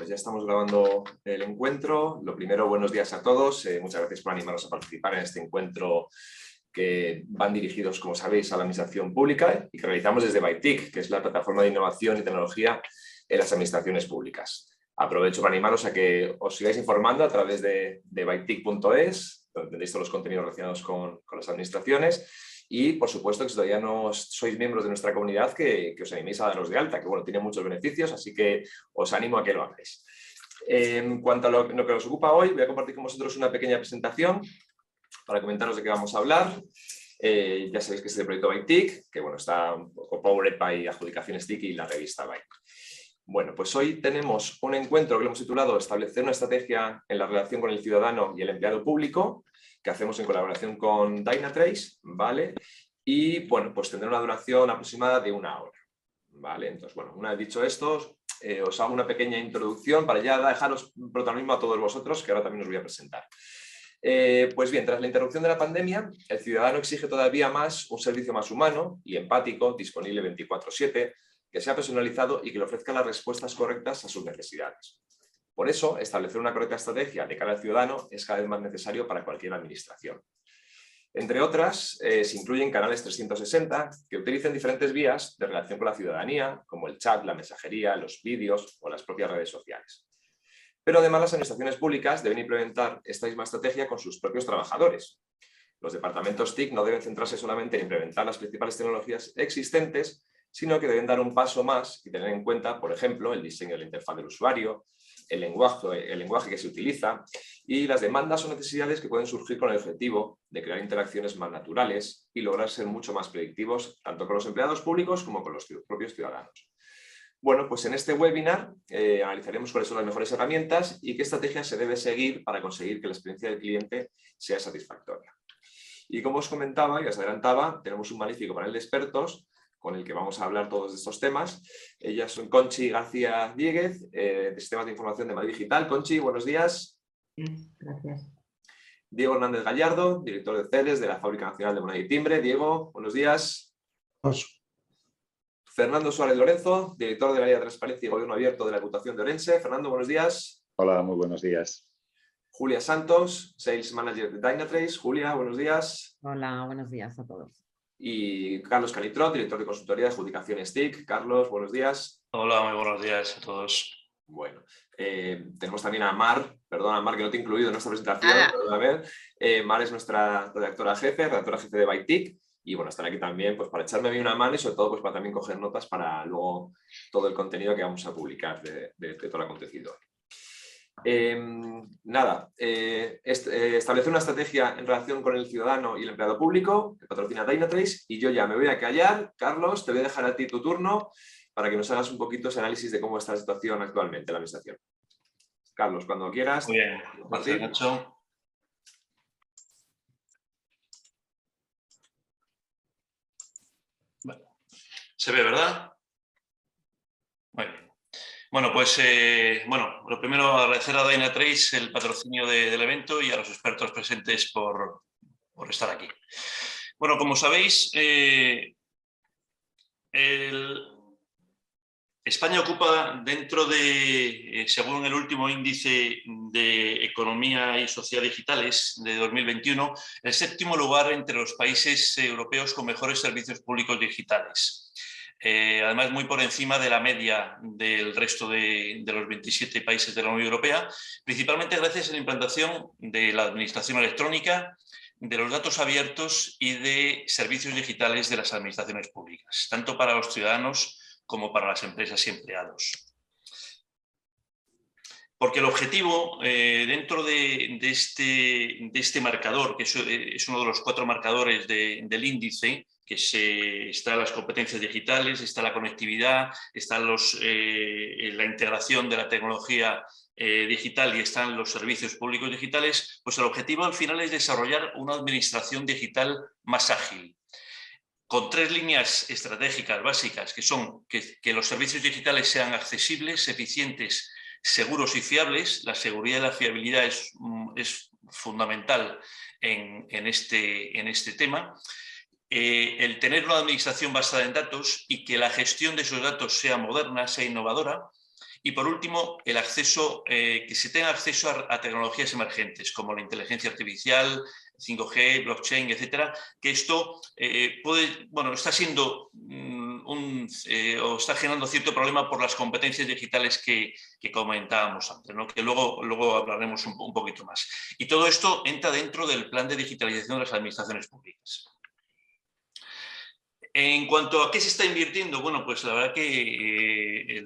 pues ya estamos grabando el encuentro. Lo primero, buenos días a todos. Muchas gracias por animaros a participar en este encuentro que van dirigidos, como sabéis, a la administración pública y que realizamos desde ByTIC, que es la plataforma de innovación y tecnología en las administraciones públicas. Aprovecho para animaros a que os sigáis informando a través de bytic.es, donde tendréis todos los contenidos relacionados con las administraciones. Y, por supuesto, que si todavía no sois miembros de nuestra comunidad, que os animéis a daros de alta, que bueno, tiene muchos beneficios, así que os animo a que lo hagáis. En cuanto a lo que nos ocupa hoy, voy a compartir con vosotros una pequeña presentación para comentaros de qué vamos a hablar. Ya sabéis que es el proyecto ByTIC, que bueno, está un poco powered by Adjudicaciones TIC y la revista Byte. Bueno, pues hoy tenemos un encuentro que lo hemos titulado Establecer una estrategia en la relación con el ciudadano y el empleado público, que hacemos en colaboración con Dynatrace, ¿vale? Y bueno, pues tendrá una duración aproximada de 1 hora, ¿vale? Entonces, bueno, una vez dicho esto, os hago una pequeña introducción para ya dejaros protagonismo a todos vosotros, que ahora también os voy a presentar. Pues bien, tras la interrupción de la pandemia, el ciudadano exige todavía más un servicio más humano y empático, disponible 24/7, que sea personalizado y que le ofrezca las respuestas correctas a sus necesidades. Por eso, establecer una correcta estrategia de cara al ciudadano es cada vez más necesario para cualquier administración. Entre otras, se incluyen canales 360 que utilicen diferentes vías de relación con la ciudadanía, como el chat, la mensajería, los vídeos o las propias redes sociales. Pero además las administraciones públicas deben implementar esta misma estrategia con sus propios trabajadores. Los departamentos TIC no deben centrarse solamente en implementar las principales tecnologías existentes, sino que deben dar un paso más y tener en cuenta, por ejemplo, el diseño de la interfaz del usuario, el lenguaje que se utiliza y las demandas o necesidades que pueden surgir con el objetivo de crear interacciones más naturales y lograr ser mucho más predictivos tanto con los empleados públicos como con los propios ciudadanos. Bueno, pues en este webinar analizaremos cuáles son las mejores herramientas y qué estrategias se debe seguir para conseguir que la experiencia del cliente sea satisfactoria. Y como os comentaba y os adelantaba, tenemos un magnífico panel de expertos con el que vamos a hablar todos de estos temas. Ellas son Conchi García Dieguez, de Sistemas de Información de Madrid Digital. Conchi, buenos días. Gracias. Diego Hernández Gallardo, director de CELES de la Fábrica Nacional de Moneda y Timbre. Diego, buenos días. Fernando Suárez Lorenzo, director del área de Transparencia y Gobierno Abierto de la Diputación de Orense. Fernando, buenos días. Hola, muy buenos días. Julia Santos, Sales Manager de Dynatrace. Julia, buenos días. Hola, buenos días a todos. Y Carlos Calitrón, director de consultoría de Adjudicaciones TIC. Carlos, buenos días. Hola, muy buenos días a todos. Bueno, tenemos también a Mar, perdona Mar que no te he incluido en nuestra presentación, pero a ver, Mar es nuestra redactora jefe de ByTIC y bueno, estará aquí también pues, para echarme a mí una mano y sobre todo pues, para también coger notas para luego todo el contenido que vamos a publicar de todo el acontecido. Establecer una estrategia en relación con el ciudadano y el empleado público, que patrocina Dynatrace, y yo ya me voy a callar. Carlos, te voy a dejar a ti tu turno para que nos hagas un poquito ese análisis de cómo está la situación actualmente en la administración. Carlos, cuando quieras. Muy bien, gracias Nacho. Bueno, ¿se ve, verdad? Muy bien. Bueno, pues lo primero agradecer a Dynatrace el patrocinio del evento y a los expertos presentes por estar aquí. Bueno, como sabéis, España ocupa dentro de, según el último índice de economía y sociedad digitales de 2021, el 7º lugar entre los países europeos con mejores servicios públicos digitales. Además, muy por encima de la media del resto de los 27 países de la Unión Europea, principalmente gracias a la implantación de la administración electrónica, de los datos abiertos y de servicios digitales de las administraciones públicas, tanto para los ciudadanos como para las empresas y empleados. Porque el objetivo dentro de este marcador, que es uno de los 4 marcadores del índice, que está las competencias digitales, está la conectividad, está la integración de la tecnología digital y están los servicios públicos digitales, pues el objetivo al final es desarrollar una administración digital más ágil, con 3 líneas estratégicas básicas, que son que los servicios digitales sean accesibles, eficientes, seguros y fiables. La seguridad y la fiabilidad es fundamental en este tema. El tener una administración basada en datos y que la gestión de esos datos sea moderna, sea innovadora, Y por último, el acceso, que se tenga acceso a tecnologías emergentes como la inteligencia artificial, 5G, blockchain, etcétera, que esto está siendo o está generando cierto problema por las competencias digitales que comentábamos antes, ¿no? Que luego hablaremos un poquito más. Y todo esto entra dentro del plan de digitalización de las administraciones públicas. En cuanto a qué se está invirtiendo, bueno, pues la verdad que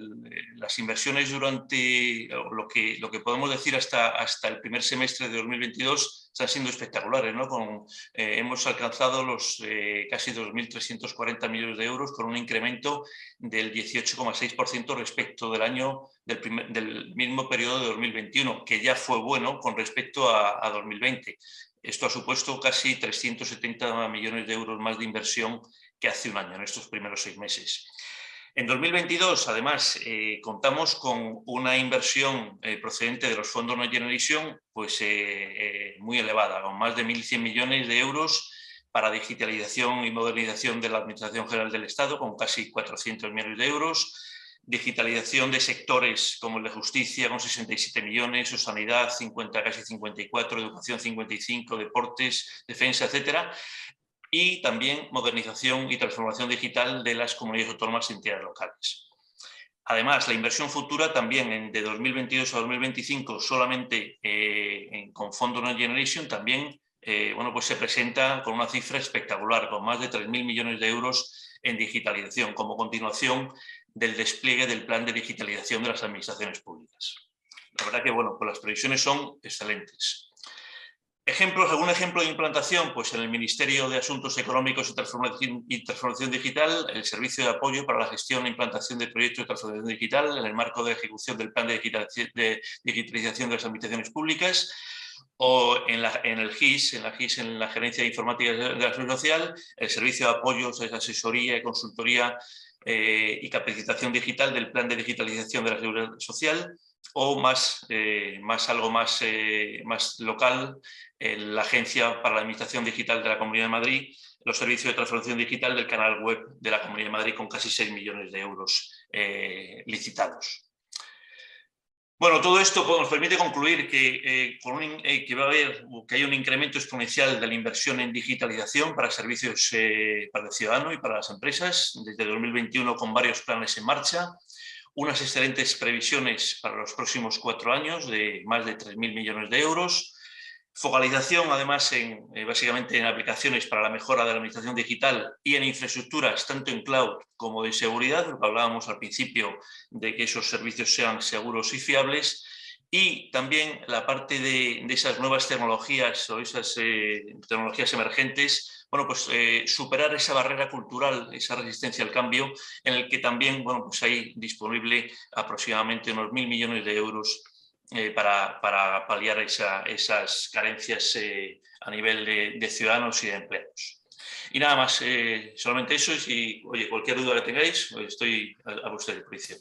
las inversiones durante lo que podemos decir hasta el primer semestre de 2022 están siendo espectaculares, ¿no? Hemos alcanzado los casi 2.340 millones de euros con un incremento del 18,6% respecto del mismo periodo de 2021, que ya fue bueno con respecto a 2020. Esto ha supuesto casi 370 millones de euros más de inversión que hace un año, en estos primeros 6 meses. En 2022, además, contamos con una inversión procedente de los fondos Next Generation pues, muy elevada, con más de 1.100 millones de euros para digitalización y modernización de la Administración General del Estado, con casi 400 millones de euros, digitalización de sectores como el de justicia, con 67 millones, o sanidad, casi 54, educación 55, deportes, defensa, etcétera. Y también modernización y transformación digital de las comunidades autónomas y entidades locales. Además, la inversión futura también de 2022 a 2025 solamente con fondos Next Generation también pues se presenta con una cifra espectacular, con más de 3.000 millones de euros en digitalización, como continuación del despliegue del plan de digitalización de las administraciones públicas. La verdad que bueno, pues las previsiones son excelentes. ¿Algún ejemplo de implantación? Pues en el Ministerio de Asuntos Económicos y Transformación Digital, el Servicio de Apoyo para la Gestión e Implantación de Proyectos de Transformación Digital, en el marco de ejecución del Plan de Digitalización de las Administraciones Públicas, o en el GIS, en la Gerencia de Informática de la Seguridad Social, el Servicio de Apoyos, asesoría y consultoría y capacitación digital del Plan de Digitalización de la Seguridad Social, o algo más local, la Agencia para la Administración Digital de la Comunidad de Madrid, los servicios de transformación digital del canal web de la Comunidad de Madrid, con casi 6 millones de euros licitados. Bueno, todo esto nos permite concluir que hay un incremento exponencial de la inversión en digitalización para servicios para el ciudadano y para las empresas, desde 2021 con varios planes en marcha, unas excelentes previsiones para los próximos 4 años de más de 3.000 millones de euros, focalización además básicamente en aplicaciones para la mejora de la administración digital y en infraestructuras tanto en cloud como de seguridad, lo que hablábamos al principio de que esos servicios sean seguros y fiables, y también la parte de esas nuevas tecnologías o esas tecnologías emergentes, bueno, pues superar esa barrera cultural, esa resistencia al cambio, en el que también, bueno, pues hay disponible aproximadamente unos 1.000 millones de euros para paliar esas carencias a nivel de ciudadanos y de empleados. Y nada más, solamente eso, y oye, cualquier duda que tengáis, estoy a vuestra disposición.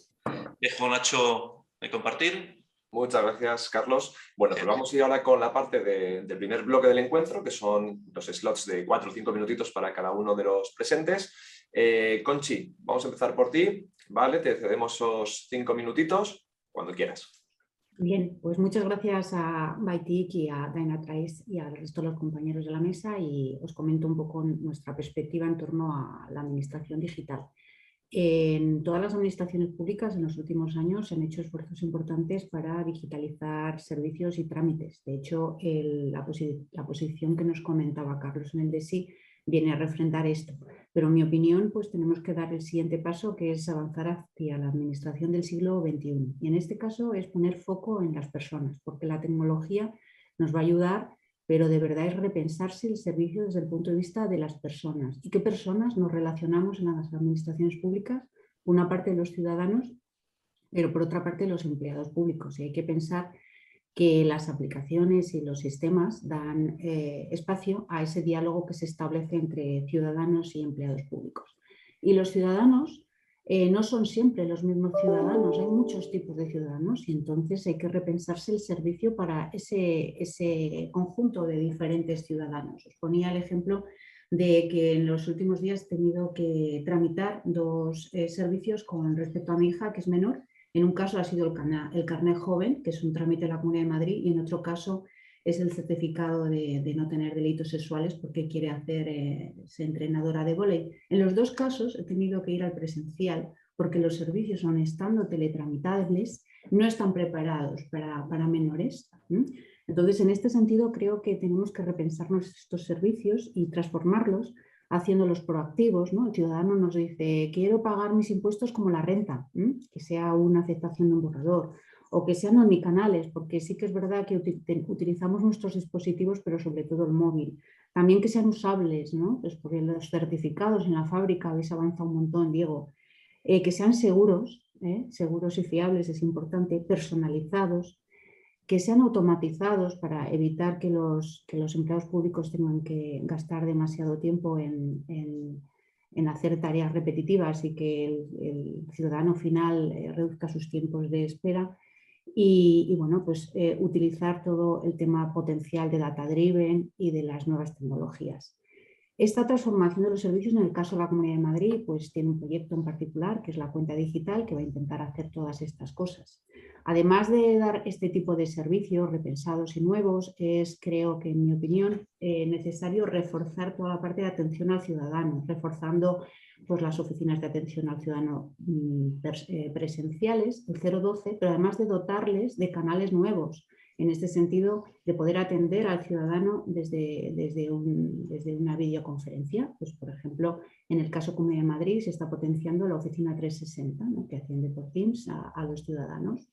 Dejo, Nacho, de compartir. Muchas gracias, Carlos. Bueno, pues vamos a ir ahora con la parte del primer bloque del encuentro, que son los slots de 4 o 5 minutitos para cada uno de los presentes. Conchi, vamos a empezar por ti, ¿vale? Te cedemos esos 5 minutitos cuando quieras. Bien, pues muchas gracias a ByTIC y a Dynatrace y al resto de los compañeros de la mesa, y os comento un poco nuestra perspectiva en torno a la administración digital. En todas las administraciones públicas en los últimos años se han hecho esfuerzos importantes para digitalizar servicios y trámites. De hecho, la posición que nos comentaba Carlos en el DSI viene a refrendar esto. Pero en mi opinión, pues tenemos que dar el siguiente paso, que es avanzar hacia la administración del siglo XXI. Y en este caso es poner foco en las personas, porque la tecnología nos va a ayudar, pero de verdad es repensarse el servicio desde el punto de vista de las personas. ¿Y qué personas nos relacionamos en las administraciones públicas? Una parte de los ciudadanos, pero por otra parte los empleados públicos. Y hay que pensar que las aplicaciones y los sistemas dan espacio a ese diálogo que se establece entre ciudadanos y empleados públicos. Y los ciudadanos no son siempre los mismos ciudadanos, hay muchos tipos de ciudadanos, y entonces hay que repensarse el servicio para ese conjunto de diferentes ciudadanos. Os ponía el ejemplo de que en los últimos días he tenido que tramitar 2 servicios con respecto a mi hija, que es menor, En un caso ha sido el carnet joven, que es un trámite de la Comunidad de Madrid, y en otro caso es el certificado de no tener delitos sexuales porque quiere ser entrenadora de vóley. En los dos casos he tenido que ir al presencial porque los servicios, aun estando teletramitables, no están preparados para menores. Entonces, en este sentido, creo que tenemos que repensarnos estos servicios y transformarlos haciéndolos proactivos, ¿no? El ciudadano nos dice, quiero pagar mis impuestos como la renta, que sea una aceptación de un borrador, o que sean omnicanales, porque sí que es verdad que utilizamos nuestros dispositivos, pero sobre todo el móvil. También que sean usables, ¿no? Pues porque los certificados en la fábrica habéis avanzado un montón, Diego. Que sean seguros, seguros y fiables, es importante, personalizados, que sean automatizados para evitar que los empleados públicos tengan que gastar demasiado tiempo en hacer tareas repetitivas y que el ciudadano final reduzca sus tiempos de espera. Y bueno, pues utilizar todo el tema potencial de data driven y de las nuevas tecnologías. Esta transformación de los servicios, en el caso de la Comunidad de Madrid, pues tiene un proyecto en particular, que es la cuenta digital, que va a intentar hacer todas estas cosas. Además de dar este tipo de servicios repensados y nuevos, creo que, en mi opinión, necesario reforzar toda la parte de atención al ciudadano, reforzando pues, las oficinas de atención al ciudadano presenciales, el 012, pero además de dotarles de canales nuevos, en este sentido, de poder atender al ciudadano desde una videoconferencia. Pues, por ejemplo, en el caso Comunidad de Madrid se está potenciando la oficina 360, ¿no? Que atiende por Teams a los ciudadanos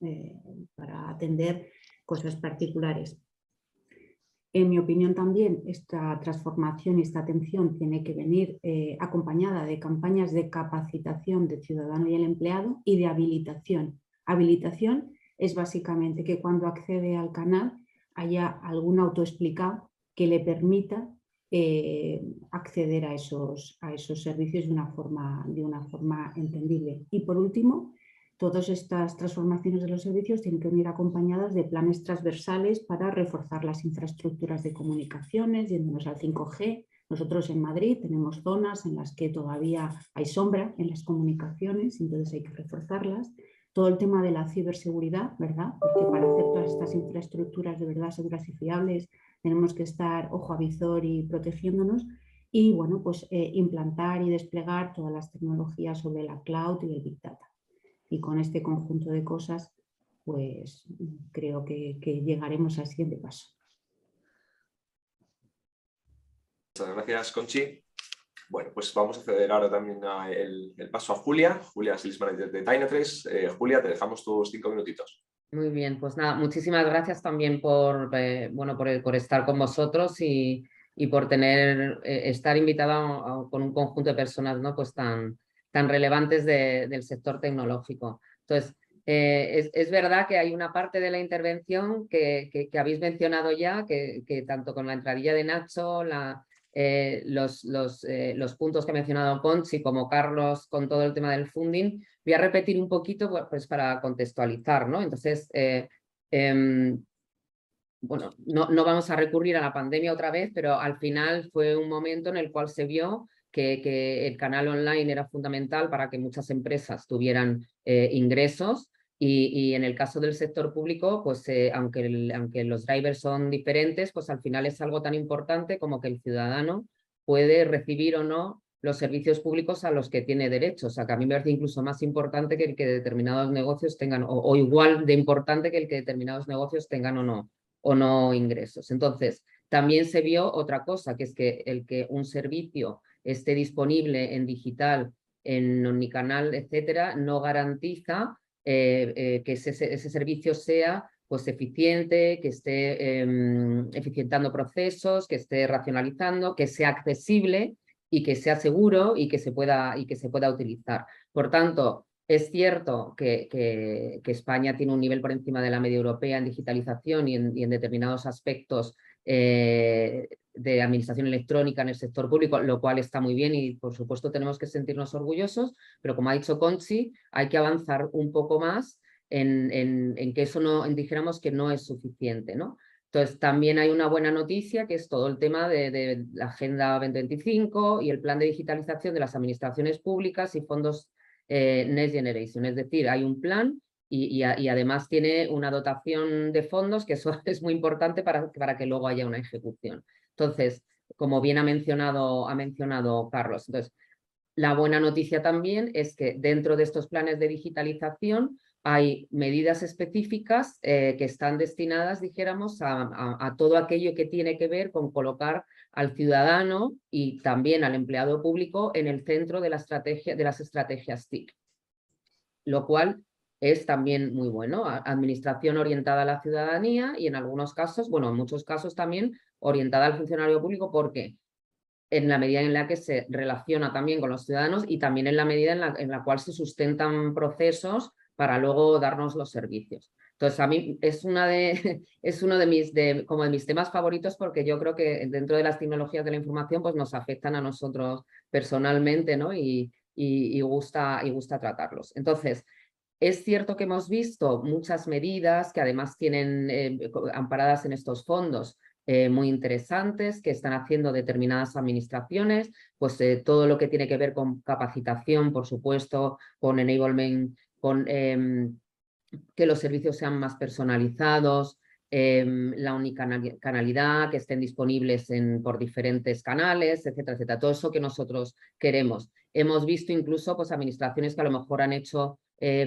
para atender cosas particulares. En mi opinión también esta transformación y esta atención tiene que venir acompañada de campañas de capacitación del ciudadano y el empleado y de habilitación. Habilitación es básicamente que cuando accede al canal haya algún autoexplicado que le permita acceder a esos servicios de una forma entendible. Y por último, todas estas transformaciones de los servicios tienen que venir acompañadas de planes transversales para reforzar las infraestructuras de comunicaciones, yéndonos al 5G. Nosotros en Madrid tenemos zonas en las que todavía hay sombra en las comunicaciones, entonces hay que reforzarlas. Todo el tema de la ciberseguridad, ¿verdad? Porque para hacer todas estas infraestructuras de verdad seguras y fiables tenemos que estar ojo a visor y protegiéndonos. Y bueno, pues implantar y desplegar todas las tecnologías sobre la cloud y el Big Data. Y con este conjunto de cosas, pues creo que llegaremos al siguiente paso. Muchas gracias, Conchi. Bueno, pues vamos a ceder ahora también el paso a Julia. Julia, Sales Manager de Dynatrace. Julia, te dejamos tus 5 minutitos. Muy bien, pues nada, muchísimas gracias también por estar con vosotros y por estar invitada con un conjunto de personas, ¿no? Pues tan relevantes del sector tecnológico. Entonces, es verdad que hay una parte de la intervención que habéis mencionado ya, que tanto con la entradilla de Nacho, los puntos que ha mencionado Conchi, como Carlos con todo el tema del funding, voy a repetir un poquito pues, para contextualizar, ¿no? Entonces, bueno, no vamos a recurrir a la pandemia otra vez, pero al final fue un momento en el cual se vio que el canal online era fundamental para que muchas empresas tuvieran ingresos y en el caso del sector público, pues aunque los drivers son diferentes, pues al final es algo tan importante como que el ciudadano puede recibir o no los servicios públicos a los que tiene derecho. O sea, que a mí me parece incluso más importante que el que determinados negocios tengan, o igual de importante que el que determinados negocios tengan o no ingresos. Entonces, también se vio otra cosa, que es que el que un servicio esté disponible en digital, en omnicanal, etcétera, no garantiza que ese servicio sea pues eficiente, que esté eficientando procesos, que esté racionalizando, que sea accesible y que sea seguro y que se pueda utilizar. Por tanto, es cierto que España tiene un nivel por encima de la media europea en digitalización y en determinados aspectos de administración electrónica en el sector público, lo cual está muy bien y por supuesto tenemos que sentirnos orgullosos, pero como ha dicho Conchi, hay que avanzar un poco más en que eso dijéramos que no es suficiente, ¿no? Entonces, también hay una buena noticia, que es todo el tema de la Agenda 2025 y el plan de digitalización de las administraciones públicas y fondos Next Generation. Es decir, hay un plan y además tiene una dotación de fondos, que eso es muy importante para que luego haya una ejecución. Entonces, como bien ha mencionado Carlos, entonces, la buena noticia también es que dentro de estos planes de digitalización hay medidas específicas que están destinadas, dijéramos, a todo aquello que tiene que ver con colocar al ciudadano y también al empleado público en el centro de las estrategias TIC, lo cual es también muy bueno. Administración orientada a la ciudadanía y en algunos casos, bueno, en muchos casos también orientada al funcionario público, porque en la medida en la que se relaciona también con los ciudadanos y también en la medida en la cual se sustentan procesos para luego darnos los servicios. Entonces, a mí es uno de mis temas favoritos, porque yo creo que dentro de las tecnologías de la información pues nos afectan a nosotros personalmente, ¿no? Y gusta tratarlos. Entonces, es cierto que hemos visto muchas medidas que además tienen amparadas en estos fondos, muy interesantes, que están haciendo determinadas administraciones, pues todo lo que tiene que ver con capacitación, por supuesto, con enablement, con que los servicios sean más personalizados, la unicanalidad, que estén disponibles por diferentes canales, etcétera, etcétera. Todo eso que nosotros queremos. Hemos visto incluso pues, administraciones que a lo mejor han hecho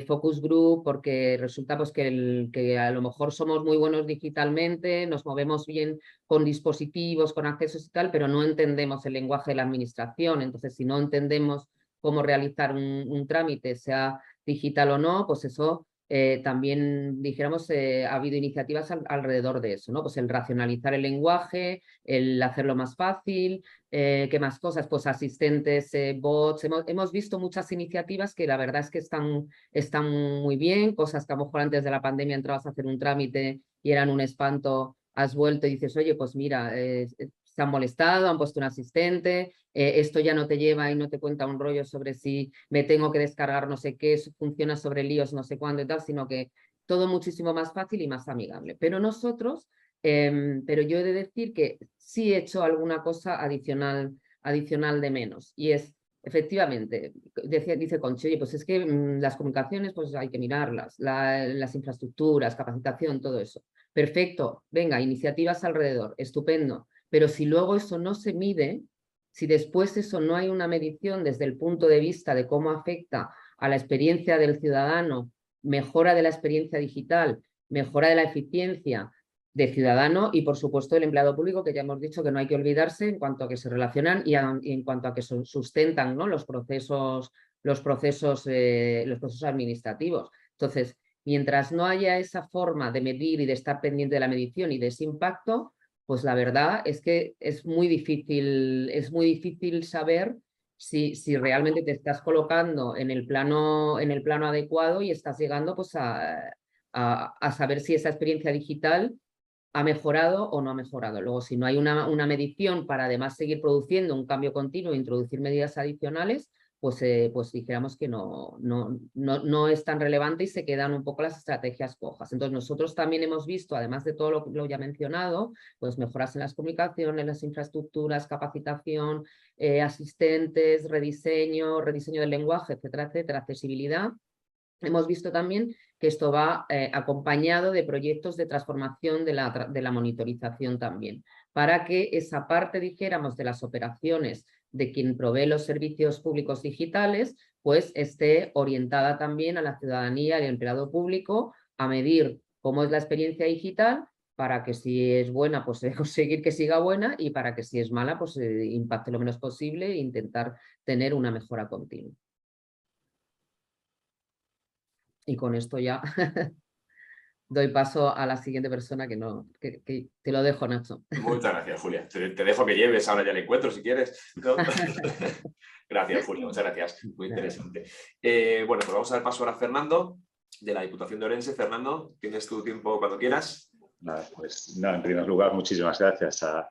focus group, porque resulta pues, que a lo mejor somos muy buenos digitalmente, nos movemos bien con dispositivos, con accesos y tal, pero no entendemos el lenguaje de la administración. Entonces, si no entendemos cómo realizar un trámite, sea digital o no, pues eso también, dijéramos, ha habido iniciativas alrededor de eso, ¿no? Pues el racionalizar el lenguaje, el hacerlo más fácil, ¿qué más cosas? Pues asistentes, bots, hemos visto muchas iniciativas que la verdad es que están muy bien, cosas que a lo mejor antes de la pandemia entrabas a hacer un trámite y eran un espanto, has vuelto y dices, oye, pues mira, se han molestado, han puesto un asistente, esto ya no te lleva y no te cuenta un rollo sobre si me tengo que descargar no sé qué, funciona sobre líos no sé cuándo y tal, sino que todo muchísimo más fácil y más amigable. Pero nosotros, pero yo he de decir que sí he hecho alguna cosa adicional de menos, y es, efectivamente, dice Conchi, oye, pues es que las comunicaciones pues hay que mirarlas, las infraestructuras, capacitación, todo eso. Perfecto, venga, iniciativas alrededor, estupendo. Pero si luego eso no se mide, si después eso no hay una medición desde el punto de vista de cómo afecta a la experiencia del ciudadano, mejora de la experiencia digital, mejora de la eficiencia del ciudadano y, por supuesto, del empleado público, que ya hemos dicho que no hay que olvidarse en cuanto a que se relacionan y en cuanto a que sustentan, ¿no? los procesos administrativos. Entonces, mientras no haya esa forma de medir y de estar pendiente de la medición y de ese impacto, pues la verdad es que es muy difícil saber si realmente te estás colocando en el plano adecuado y estás llegando pues, a saber si esa experiencia digital ha mejorado o no ha mejorado. Luego, si no hay una medición para además seguir produciendo un cambio continuo e introducir medidas adicionales, pues dijéramos que no es tan relevante y se quedan un poco las estrategias cojas. Entonces, nosotros también hemos visto, además de todo lo ya mencionado, pues mejoras en las comunicaciones, las infraestructuras, capacitación, asistentes, rediseño del lenguaje, etcétera, etcétera, accesibilidad. Hemos visto también que esto va acompañado de proyectos de transformación de la monitorización también, para que esa parte, dijéramos, de las operaciones de quien provee los servicios públicos digitales, pues esté orientada también a la ciudadanía y al empleado público a medir cómo es la experiencia digital, para que si es buena, pues conseguir que siga buena, y para que si es mala, pues impacte lo menos posible e intentar tener una mejora continua. Y con esto ya doy paso a la siguiente persona que te lo dejo, Nacho. Muchas gracias, Julia. Te dejo que lleves ahora ya el encuentro si quieres, ¿no? Gracias, Julia. Muchas gracias. Muy interesante. Bueno, pues vamos a dar paso ahora a Fernando, de la Diputación de Orense. Fernando, tienes tu tiempo cuando quieras. Pues no, en primer lugar, muchísimas gracias a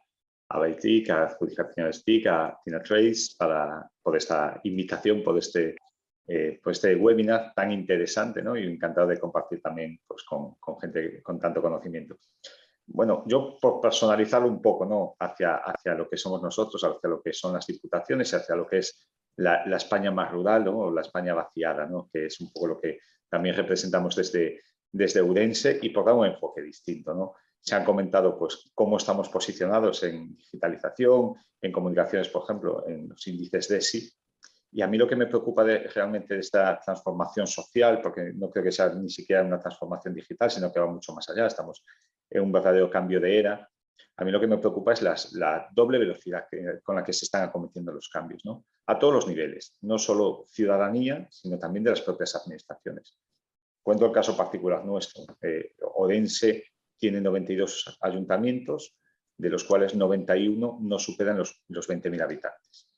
ByTIC, a Adjudicaciones TIC, a Dynatrace por esta invitación, por este webinar tan interesante, ¿no? Y encantado de compartir también pues, con gente con tanto conocimiento. Bueno, yo por personalizarlo un poco, ¿no? hacia lo que somos nosotros, hacia lo que son las diputaciones, hacia lo que es la España más rural, ¿no? O la España vaciada, ¿no? Que es un poco lo que también representamos desde Ourense y por dar un enfoque distinto, ¿no? Se han comentado pues, cómo estamos posicionados en digitalización, en comunicaciones, por ejemplo, en los índices DESI. Y a mí lo que me preocupa realmente de esta transformación social, porque no creo que sea ni siquiera una transformación digital, sino que va mucho más allá, estamos en un verdadero cambio de era. A mí lo que me preocupa es la doble velocidad con la que se están acometiendo los cambios, ¿no? A todos los niveles, no solo ciudadanía, sino también de las propias administraciones. Cuento el caso particular nuestro. Ourense tiene 92 ayuntamientos, de los cuales 91 no superan los 20.000 habitantes.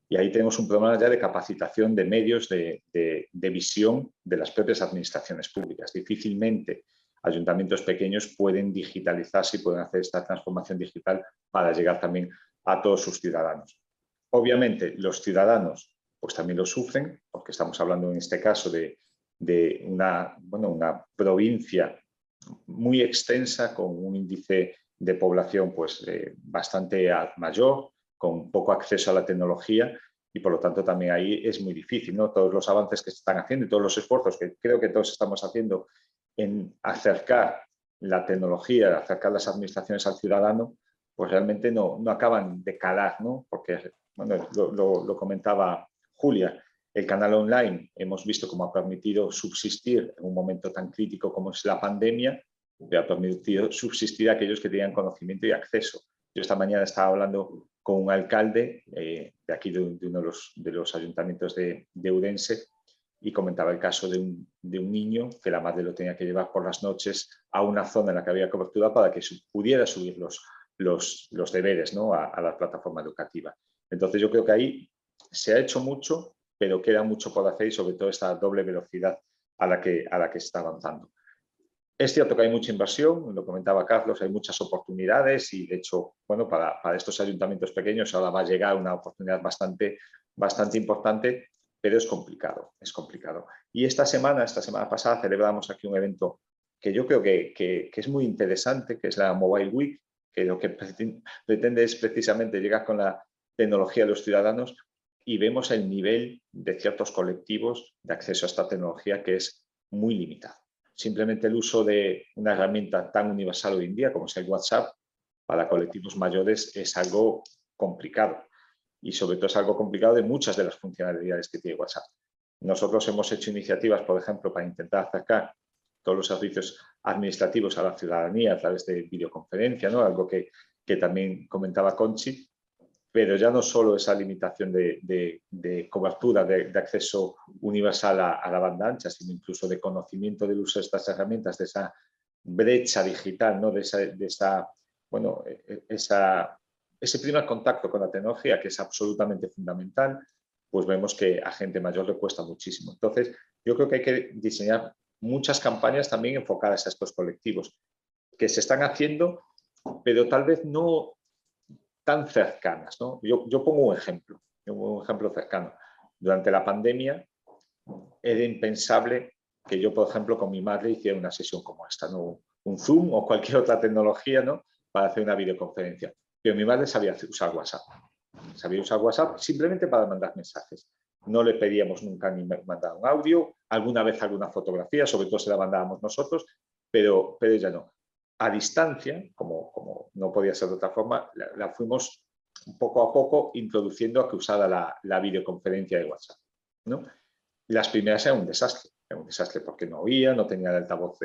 Y ahí tenemos un problema ya de capacitación de medios, de visión de las propias administraciones públicas. Difícilmente ayuntamientos pequeños pueden digitalizarse y pueden hacer esta transformación digital para llegar también a todos sus ciudadanos. Obviamente, los ciudadanos pues también lo sufren, porque estamos hablando en este caso de una provincia muy extensa, con un índice de población pues, bastante mayor, con poco acceso a la tecnología y por lo tanto también ahí es muy difícil, ¿no? Todos los avances que se están haciendo y todos los esfuerzos que creo que todos estamos haciendo en acercar la tecnología, acercar las administraciones al ciudadano, pues realmente no acaban de calar, ¿no? Porque, bueno, lo comentaba Julia, el canal online hemos visto cómo ha permitido subsistir en un momento tan crítico como es la pandemia, que ha permitido subsistir a aquellos que tenían conocimiento y acceso. Yo esta mañana estaba hablando con un alcalde de aquí de uno de los ayuntamientos de Ourense y comentaba el caso de un niño que la madre lo tenía que llevar por las noches a una zona en la que había cobertura para que pudiera subir los deberes, ¿no? a la plataforma educativa. Entonces yo creo que ahí se ha hecho mucho, pero queda mucho por hacer y sobre todo esta doble velocidad a la que se está avanzando. Es cierto que hay mucha inversión, lo comentaba Carlos, hay muchas oportunidades y de hecho, bueno, para estos ayuntamientos pequeños ahora va a llegar una oportunidad bastante importante, pero es complicado, es complicado. Y esta semana pasada celebramos aquí un evento que yo creo que es muy interesante, que es la Mobile Week, que lo que pretende es precisamente llegar con la tecnología a los ciudadanos y vemos el nivel de ciertos colectivos de acceso a esta tecnología que es muy limitado. Simplemente el uso de una herramienta tan universal hoy en día como es el WhatsApp para colectivos mayores es algo complicado y sobre todo es algo complicado de muchas de las funcionalidades que tiene WhatsApp. Nosotros hemos hecho iniciativas, por ejemplo, para intentar acercar todos los servicios administrativos a la ciudadanía a través de videoconferencia, ¿no? Algo que también comentaba Conchi, pero ya no solo esa limitación de cobertura, de acceso universal a la banda ancha, sino incluso de conocimiento del uso de estas herramientas, de esa brecha digital, ¿no? ese primer contacto con la tecnología, que es absolutamente fundamental, pues vemos que a gente mayor le cuesta muchísimo. Entonces, yo creo que hay que diseñar muchas campañas también enfocadas a estos colectivos, que se están haciendo, pero tal vez no tan cercanas, ¿no? Yo pongo un ejemplo cercano. Durante la pandemia era impensable que yo, por ejemplo, con mi madre hiciera una sesión como esta, ¿no? Un Zoom o cualquier otra tecnología, ¿no? Para hacer una videoconferencia. Pero mi madre sabía usar WhatsApp. Sabía usar WhatsApp simplemente para mandar mensajes. No le pedíamos nunca ni mandar un audio, alguna vez alguna fotografía, sobre todo se la mandábamos nosotros, pero ella no. A distancia, como no podía ser de otra forma, la fuimos poco a poco introduciendo a que usara la videoconferencia de WhatsApp, ¿no? Las primeras eran un desastre porque no oía, no tenía el altavoz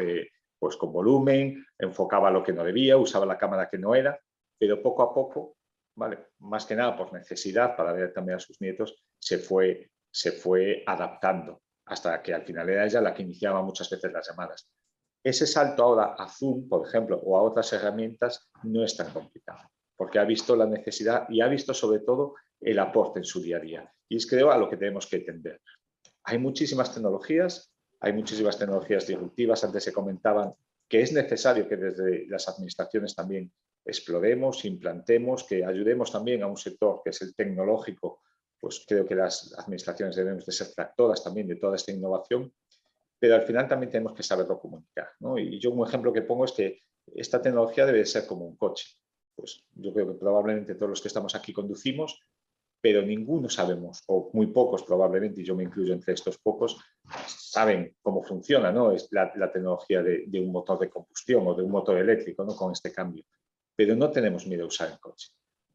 pues con volumen, enfocaba lo que no debía, usaba la cámara que no era, pero poco a poco, ¿vale? Más que nada por necesidad para ver también a sus nietos, se fue adaptando hasta que al final era ella la que iniciaba muchas veces las llamadas. Ese salto ahora a Zoom, por ejemplo, o a otras herramientas no es tan complicado, porque ha visto la necesidad y ha visto sobre todo el aporte en su día a día. Y es creo a lo que tenemos que tender. Hay muchísimas tecnologías disruptivas. Antes se comentaban que es necesario que desde las administraciones también exploremos, implantemos, que ayudemos también a un sector que es el tecnológico. Pues creo que las administraciones debemos de ser tractoras también de toda esta innovación, pero al final también tenemos que saberlo comunicar, ¿no? Y yo un ejemplo que pongo es que esta tecnología debe ser como un coche. Pues yo creo que probablemente todos los que estamos aquí conducimos, pero ninguno sabemos, o muy pocos probablemente, y yo me incluyo entre estos pocos, saben cómo funciona, ¿no? Es la tecnología de un motor de combustión o de un motor eléctrico, ¿no? Con este cambio. Pero no tenemos miedo a usar el coche.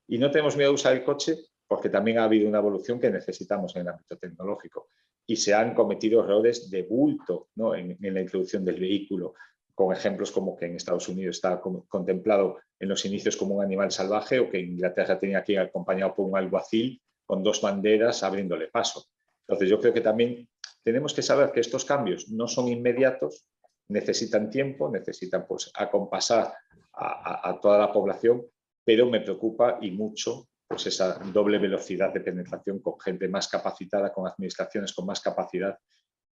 Y no tenemos miedo a usar el coche porque también ha habido una evolución que necesitamos en el ámbito tecnológico. Y se han cometido errores de bulto, ¿no? en la introducción del vehículo, con ejemplos como que en Estados Unidos está contemplado en los inicios como un animal salvaje, o que en Inglaterra tenía que ir acompañado por un alguacil con 2 banderas abriéndole paso. Entonces yo creo que también tenemos que saber que estos cambios no son inmediatos, necesitan tiempo, necesitan pues acompasar a toda la población, pero me preocupa y mucho pues esa doble velocidad de penetración con gente más capacitada, con administraciones con más capacidad,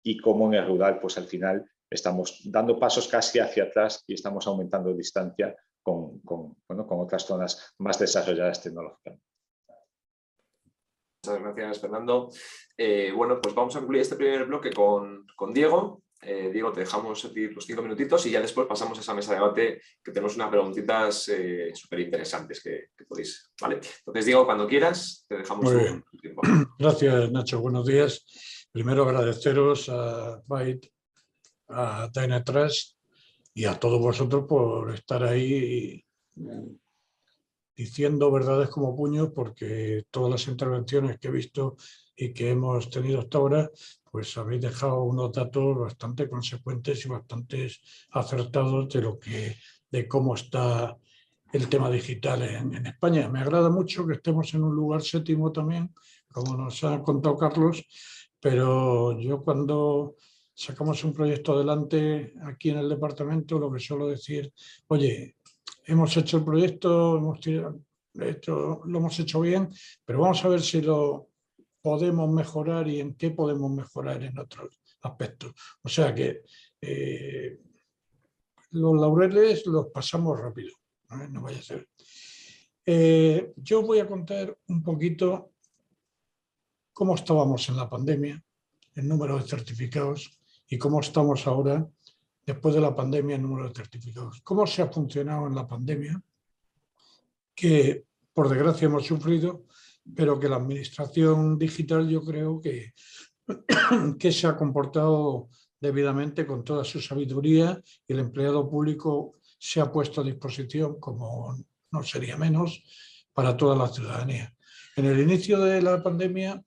y cómo en el rural pues al final estamos dando pasos casi hacia atrás y estamos aumentando distancia con otras zonas más desarrolladas tecnológicamente. Muchas gracias, Fernando. Bueno, pues vamos a concluir este primer bloque con Diego. Diego, te dejamos los 5 minutitos y ya después pasamos a esa mesa de debate, que tenemos unas preguntitas súper interesantes que podéis, ¿vale? Entonces, Diego, cuando quieras, te dejamos un tiempo. Gracias, Nacho. Buenos días. Primero agradeceros a Byte, a Dynatrace y a todos vosotros por estar ahí diciendo verdades como puños, porque todas las intervenciones que he visto y que hemos tenido hasta ahora, pues habéis dejado unos datos bastante consecuentes y bastante acertados de cómo está el tema digital en España. Me agrada mucho que estemos en un lugar séptimo también, como nos ha contado Carlos, pero yo cuando sacamos un proyecto adelante aquí en el departamento, lo que suelo decir, oye, hemos hecho el proyecto, lo hemos hecho bien, pero vamos a ver si lo podemos mejorar y en qué podemos mejorar en otros aspectos. O sea que los laureles los pasamos rápido, no vaya a ser. Yo voy a contar un poquito cómo estábamos en la pandemia, el número de certificados, y cómo estamos ahora, después de la pandemia, el número de certificados. Cómo se ha funcionado en la pandemia, que por desgracia hemos sufrido, pero que la administración digital yo creo que se ha comportado debidamente con toda su sabiduría, y el empleado público se ha puesto a disposición, como no sería menos, para toda la ciudadanía. En el inicio de la pandemia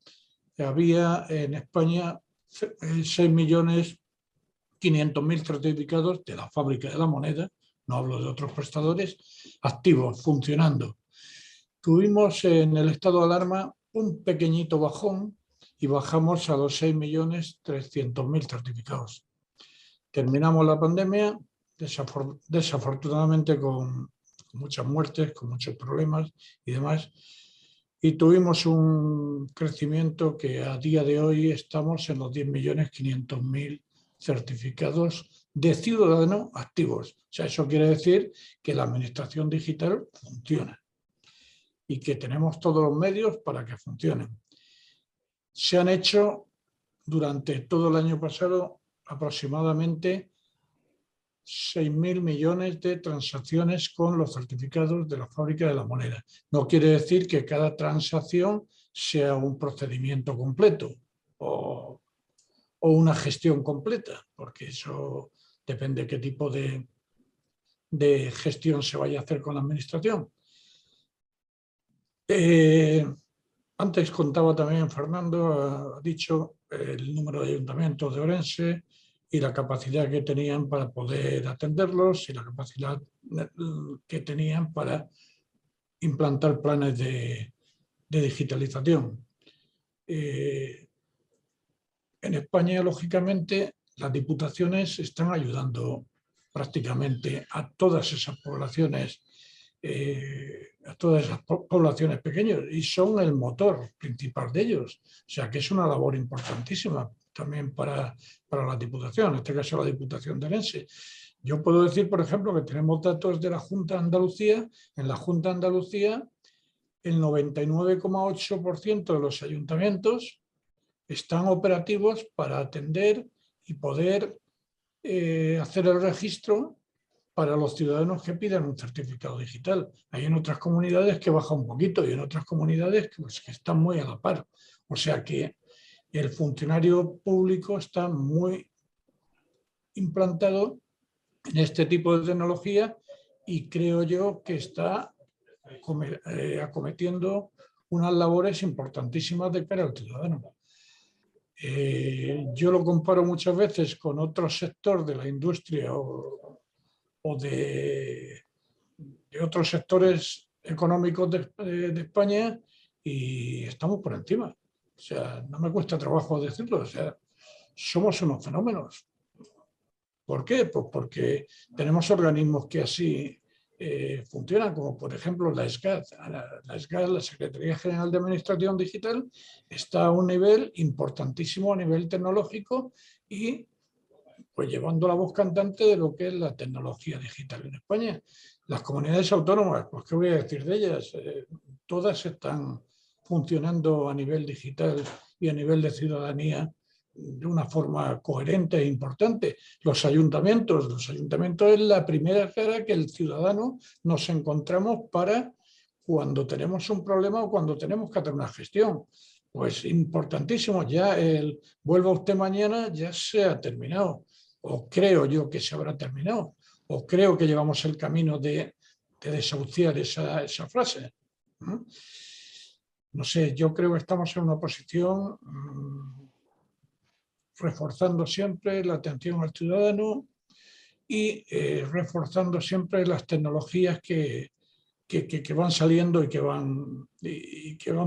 había en España 6.500.000 certificados de la fábrica de la moneda, no hablo de otros prestadores, activos, funcionando. Tuvimos en el estado de alarma un pequeñito bajón y bajamos a los 6.300.000 certificados. Terminamos la pandemia, desafortunadamente con muchas muertes, con muchos problemas y demás, y tuvimos un crecimiento que a día de hoy estamos en los 10.500.000 certificados de ciudadanos activos. O sea, eso quiere decir que la administración digital funciona y que tenemos todos los medios para que funcionen. Se han hecho durante todo el año pasado aproximadamente 6.000 millones de transacciones con los certificados de la fábrica de la moneda. No quiere decir que cada transacción sea un procedimiento completo o una gestión completa, porque eso depende de qué tipo de gestión se vaya a hacer con la administración. Antes contaba también Fernando, ha dicho el número de ayuntamientos de Orense y la capacidad que tenían para poder atenderlos y la capacidad que tenían para implantar planes de digitalización. En España, lógicamente, las diputaciones están ayudando prácticamente a todas esas poblaciones pequeñas, y son el motor principal de ellos. O sea que es una labor importantísima también para la Diputación, en este caso la Diputación de Orense. Yo puedo decir, por ejemplo, que tenemos datos de la Junta de Andalucía. En la Junta de Andalucía, el 99,8% de los ayuntamientos están operativos para atender y poder hacer el registro para los ciudadanos que pidan un certificado digital. Hay en otras comunidades que baja un poquito y en otras comunidades que están muy a la par. O sea que el funcionario público está muy implantado en este tipo de tecnología y creo yo que está acometiendo unas labores importantísimas de cara al ciudadano. Yo lo comparo muchas veces con otro sector de la industria o de otros sectores económicos de España y estamos por encima. O sea, no me cuesta trabajo decirlo, o sea, somos unos fenómenos. ¿Por qué? Pues porque tenemos organismos que así funcionan, como por ejemplo la SGAD. La SGAD, la Secretaría General de Administración Digital, está a un nivel importantísimo a nivel tecnológico y pues llevando la voz cantante de lo que es la tecnología digital en España. Las comunidades autónomas, pues qué voy a decir de ellas, todas están funcionando a nivel digital y a nivel de ciudadanía de una forma coherente e importante. Los ayuntamientos es la primera cara que el ciudadano nos encontramos para cuando tenemos un problema o cuando tenemos que hacer una gestión. Pues importantísimo, ya el vuelva usted mañana ya se ha terminado, o creo yo que se habrá terminado, o creo que llevamos el camino de desahuciar esa frase. No sé, yo creo que estamos en una posición reforzando siempre la atención al ciudadano y reforzando siempre las tecnologías que van saliendo y que van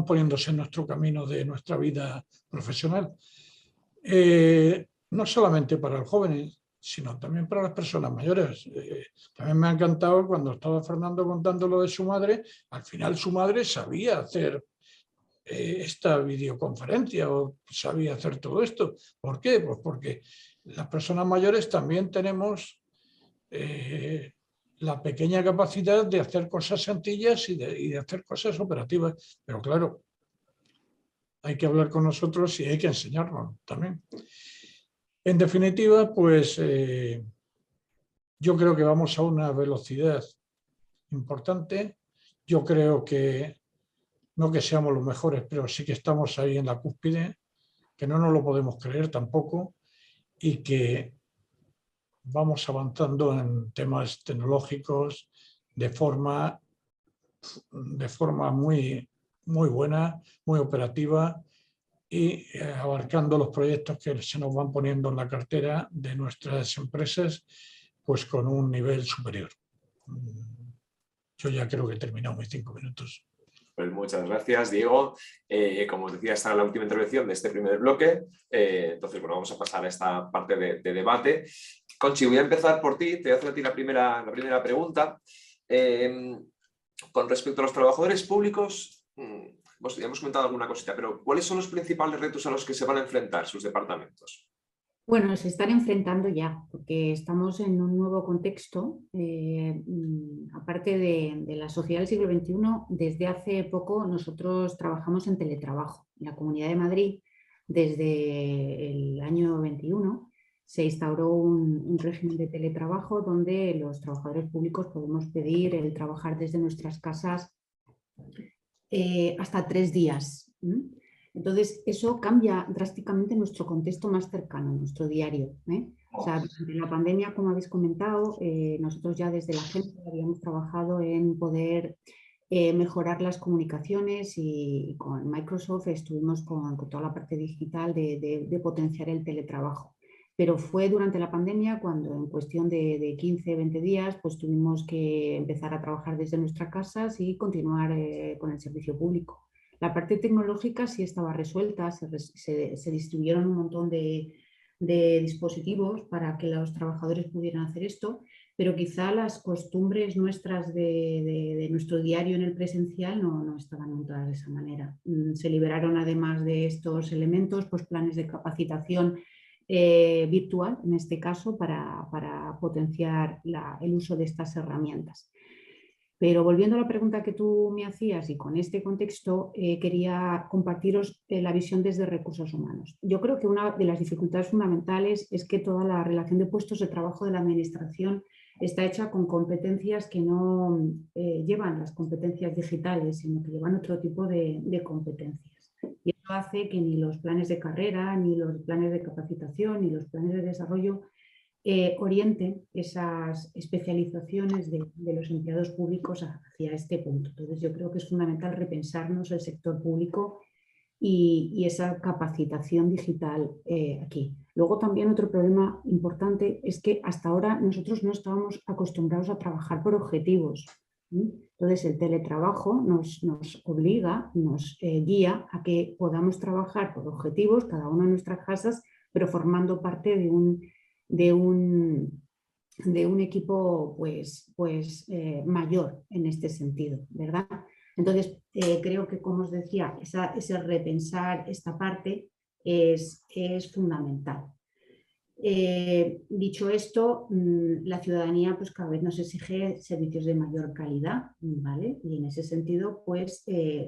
poniéndose en nuestro camino de nuestra vida profesional. No solamente para los jóvenes, sino también para las personas mayores. También me ha encantado cuando estaba Fernando contando lo de su madre, al final su madre sabía hacer esta videoconferencia o sabía hacer todo esto. ¿Por qué? Pues porque las personas mayores también tenemos la pequeña capacidad de hacer cosas sencillas y de hacer cosas operativas. Pero claro, hay que hablar con nosotros y hay que enseñarnos también. En definitiva, pues yo creo que vamos a una velocidad importante. Yo creo que no que seamos los mejores, pero sí que estamos ahí en la cúspide, que no nos lo podemos creer tampoco y que vamos avanzando en temas tecnológicos de forma muy, muy buena, muy operativa y abarcando los proyectos que se nos van poniendo en la cartera de nuestras empresas, pues con un nivel superior. Yo ya creo que he terminado mis 5 minutos. Pues muchas gracias, Diego. Como os decía, esta es la última intervención de este primer bloque. Entonces, bueno, vamos a pasar a esta parte de debate. Conchi, voy a empezar por ti. Te voy a hacer a ti la primera pregunta. Con respecto a los trabajadores públicos, ya hemos comentado alguna cosita, pero ¿cuáles son los principales retos a los que se van a enfrentar sus departamentos? Bueno, se están enfrentando ya, porque estamos en un nuevo contexto. Aparte de la sociedad del siglo XXI, desde hace poco nosotros trabajamos en teletrabajo. En la Comunidad de Madrid, desde el año 21, se instauró un régimen de teletrabajo donde los trabajadores públicos podemos pedir el trabajar desde nuestras casas hasta 3 días. Entonces, eso cambia drásticamente nuestro contexto más cercano, nuestro diario. O sea, durante la pandemia, como habéis comentado, nosotros ya desde la agencia habíamos trabajado en poder mejorar las comunicaciones y con Microsoft estuvimos con toda la parte digital de potenciar el teletrabajo. Pero fue durante la pandemia cuando en cuestión de 15, 20 días pues tuvimos que empezar a trabajar desde nuestras casas y continuar con el servicio público. La parte tecnológica sí estaba resuelta, se distribuyeron un montón de dispositivos para que los trabajadores pudieran hacer esto, pero quizá las costumbres nuestras de nuestro diario en el presencial no estaban montadas de esa manera. Se liberaron además de estos elementos pues planes de capacitación virtual, en este caso, para potenciar el uso de estas herramientas. Pero volviendo a la pregunta que tú me hacías y con este contexto, quería compartiros la visión desde recursos humanos. Yo creo que una de las dificultades fundamentales es que toda la relación de puestos de trabajo de la administración está hecha con competencias que no llevan las competencias digitales, sino que llevan otro tipo de competencias. Y eso hace que ni los planes de carrera, ni los planes de capacitación, ni los planes de desarrollo orienten esas especializaciones de los empleados públicos hacia este punto. Entonces yo creo que es fundamental repensarnos el sector público y esa capacitación digital aquí. Luego también otro problema importante es que hasta ahora nosotros no estábamos acostumbrados a trabajar por objetivos. Entonces el teletrabajo nos obliga, nos guía a que podamos trabajar por objetivos, cada uno en nuestras casas, pero formando parte de un equipo pues mayor en este sentido, ¿verdad? Entonces, creo que, como os decía, ese repensar esta parte es fundamental. Dicho esto, la ciudadanía pues cada vez nos exige servicios de mayor calidad, ¿vale? Y en ese sentido, pues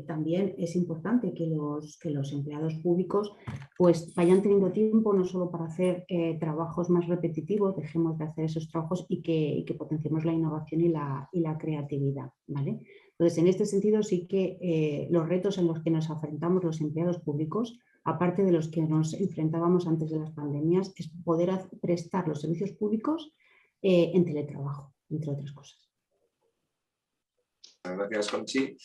también es importante que los empleados públicos pues vayan teniendo tiempo no solo para hacer trabajos más repetitivos, dejemos de hacer esos trabajos y que potenciemos la innovación y la creatividad, ¿vale? Entonces, en este sentido sí que los retos en los que nos enfrentamos los empleados públicos, aparte de los que nos enfrentábamos antes de las pandemias, es poder prestar los servicios públicos en teletrabajo, entre otras cosas. Gracias, Conchi.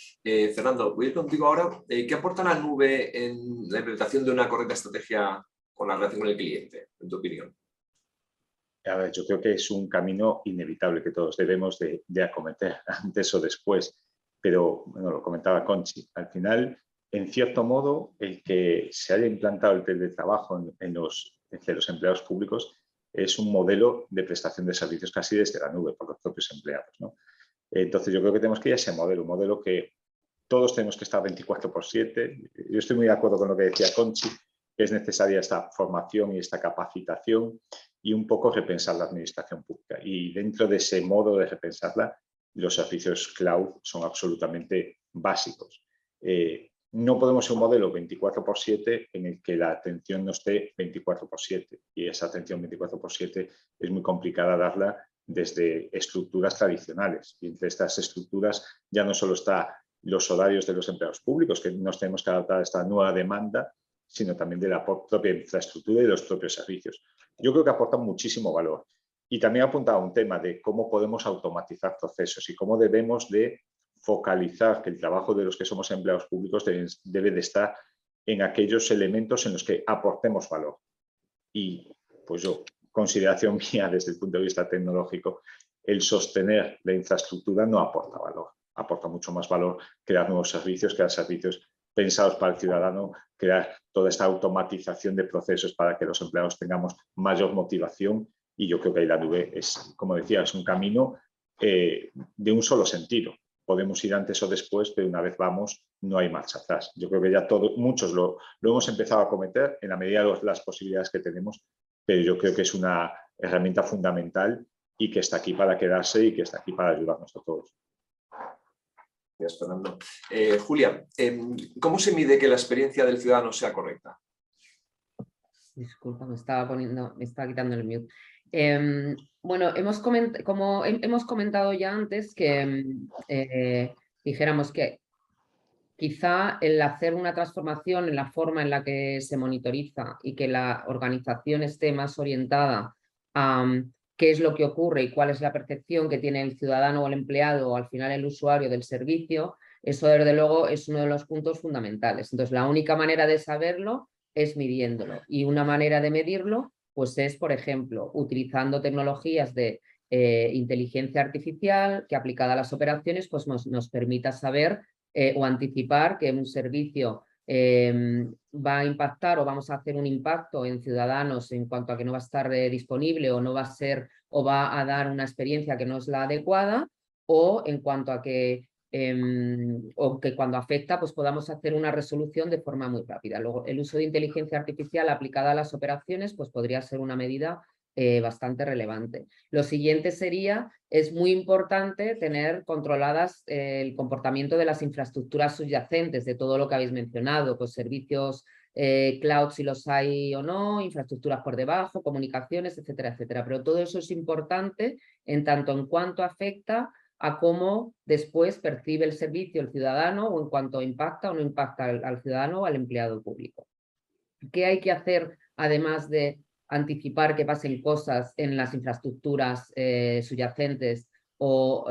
Fernando, voy a ir contigo ahora. ¿Qué aporta la nube en la implementación de una correcta estrategia con la relación con el cliente, en tu opinión? A ver, yo creo que es un camino inevitable que todos debemos de acometer antes o después, pero bueno, lo comentaba Conchi, al final, en cierto modo, el que se haya implantado el teletrabajo entre los empleados públicos es un modelo de prestación de servicios casi desde la nube por los propios empleados, ¿no? Entonces yo creo que tenemos que ir a ese modelo, un modelo que todos tenemos que estar 24/7. Yo estoy muy de acuerdo con lo que decía Conchi, que es necesaria esta formación y esta capacitación y un poco repensar la administración pública. Y dentro de ese modo de repensarla, los servicios cloud son absolutamente básicos. No podemos ser un modelo 24/7 en el que la atención no esté 24/7 y esa atención 24/7 es muy complicada darla desde estructuras tradicionales. Y entre estas estructuras ya no solo están los horarios de los empleados públicos, que nos tenemos que adaptar a esta nueva demanda, sino también de la propia infraestructura y de los propios servicios. Yo creo que aportan muchísimo valor. Y también apuntaba un tema de cómo podemos automatizar procesos y cómo debemos de focalizar que el trabajo de los que somos empleados públicos debe de estar en aquellos elementos en los que aportemos valor. Y pues yo, consideración mía desde el punto de vista tecnológico, el sostener la infraestructura no aporta valor. Aporta mucho más valor crear nuevos servicios, crear servicios pensados para el ciudadano, crear toda esta automatización de procesos para que los empleados tengamos mayor motivación. Y yo creo que ahí la nube es, como decía, es un camino de un solo sentido. Podemos ir antes o después, pero una vez vamos, no hay marcha atrás. Yo creo que ya muchos lo hemos empezado a cometer en la medida de las posibilidades que tenemos, pero yo creo que es una herramienta fundamental y que está aquí para quedarse y que está aquí para ayudarnos a todos. Gracias, Fernando. Julia, ¿cómo se mide que la experiencia del ciudadano sea correcta? Disculpa, me estaba quitando el mute. Bueno, como hemos comentado ya antes, que dijéramos que quizá el hacer una transformación en la forma en la que se monitoriza y que la organización esté más orientada a qué es lo que ocurre y cuál es la percepción que tiene el ciudadano o el empleado o al final el usuario del servicio, eso desde luego es uno de los puntos fundamentales. Entonces, la única manera de saberlo es midiéndolo, y una manera de medirlo pues es, por ejemplo, utilizando tecnologías de inteligencia artificial que aplicada a las operaciones pues nos permita saber o anticipar que un servicio va a impactar o vamos a hacer un impacto en ciudadanos en cuanto a que no va a estar disponible o no va a ser o va a dar una experiencia que no es la adecuada, o en cuanto a que o que cuando afecta pues podamos hacer una resolución de forma muy rápida. Luego, el uso de inteligencia artificial aplicada a las operaciones pues podría ser una medida bastante relevante. Lo siguiente sería, es muy importante tener controladas el comportamiento de las infraestructuras subyacentes, de todo lo que habéis mencionado, pues servicios cloud si los hay o no, infraestructuras por debajo, comunicaciones, etcétera, etcétera. Pero todo eso es importante en tanto en cuanto afecta a cómo después percibe el servicio el ciudadano o en cuanto impacta o no impacta al ciudadano o al empleado público. ¿Qué hay que hacer además de anticipar que pasen cosas en las infraestructuras subyacentes o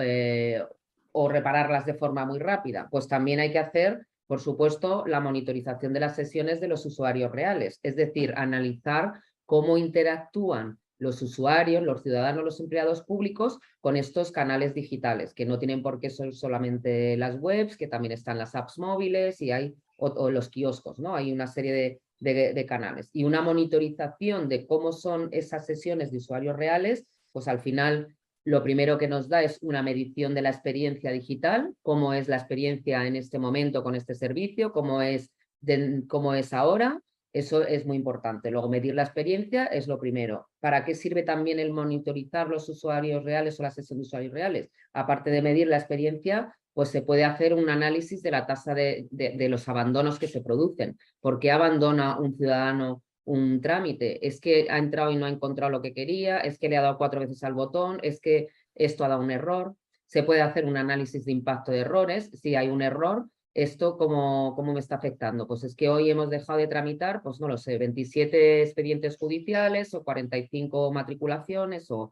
repararlas de forma muy rápida? Pues también hay que hacer, por supuesto, la monitorización de las sesiones de los usuarios reales, es decir, analizar cómo interactúan los usuarios, los ciudadanos, los empleados públicos con estos canales digitales, que no tienen por qué ser solamente las webs, que también están las apps móviles y hay o los kioscos, ¿no? Hay una serie de canales. Y una monitorización de cómo son esas sesiones de usuarios reales, pues al final lo primero que nos da es una medición de la experiencia digital, cómo es la experiencia en este momento con este servicio, cómo es ahora. Eso es muy importante. Luego, medir la experiencia es lo primero. ¿Para qué sirve también el monitorizar los usuarios reales o la sesión de usuarios reales? Aparte de medir la experiencia, pues se puede hacer un análisis de la tasa de los abandonos que se producen. ¿Por qué abandona un ciudadano un trámite? ¿Es que ha entrado y no ha encontrado lo que quería? ¿Es que le ha dado 4 veces al botón? ¿Es que esto ha dado un error? Se puede hacer un análisis de impacto de errores. Si hay un error, ¿esto cómo me está afectando? Pues es que hoy hemos dejado de tramitar, pues no lo sé, 27 expedientes judiciales o 45 matriculaciones o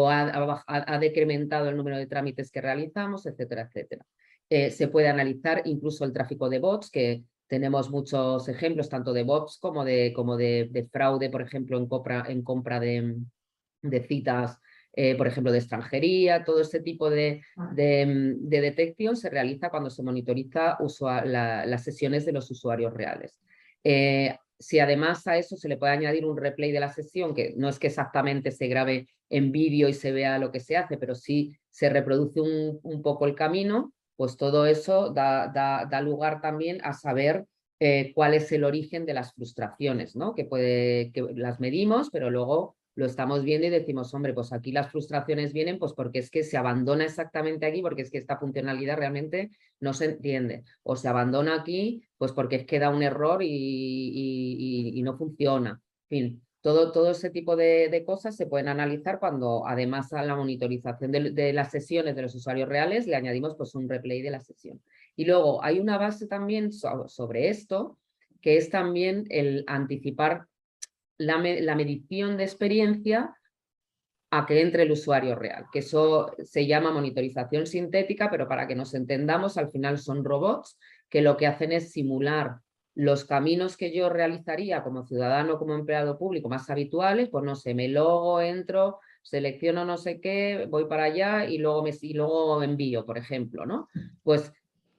ha decrementado el número de trámites que realizamos, etcétera, etcétera. Se puede analizar incluso el tráfico de bots, que tenemos muchos ejemplos, tanto de bots como de fraude, por ejemplo, en compra de citas, por ejemplo, de extranjería. Todo este tipo de detección se realiza cuando se monitoriza las sesiones de los usuarios reales. Si además a eso se le puede añadir un replay de la sesión, que no es que exactamente se grabe en vídeo y se vea lo que se hace, pero sí se reproduce un poco el camino, pues todo eso da lugar también a saber cuál es el origen de las frustraciones, ¿no? Que las medimos, pero luego lo estamos viendo y decimos, hombre, pues aquí las frustraciones vienen pues porque es que se abandona exactamente aquí, porque es que esta funcionalidad realmente no se entiende. O se abandona aquí pues porque es que da un error y no funciona. En fin, todo ese tipo de cosas se pueden analizar cuando, además a la monitorización de las sesiones de los usuarios reales, le añadimos pues un replay de la sesión. Y luego hay una base también sobre esto, que es también el anticipar la medición de experiencia a que entre el usuario real, que eso se llama monitorización sintética, pero para que nos entendamos, al final son robots que lo que hacen es simular los caminos que yo realizaría como ciudadano, como empleado público más habituales, pues no sé, me logo, entro, selecciono no sé qué, voy para allá y luego envío, por ejemplo, ¿no? Pues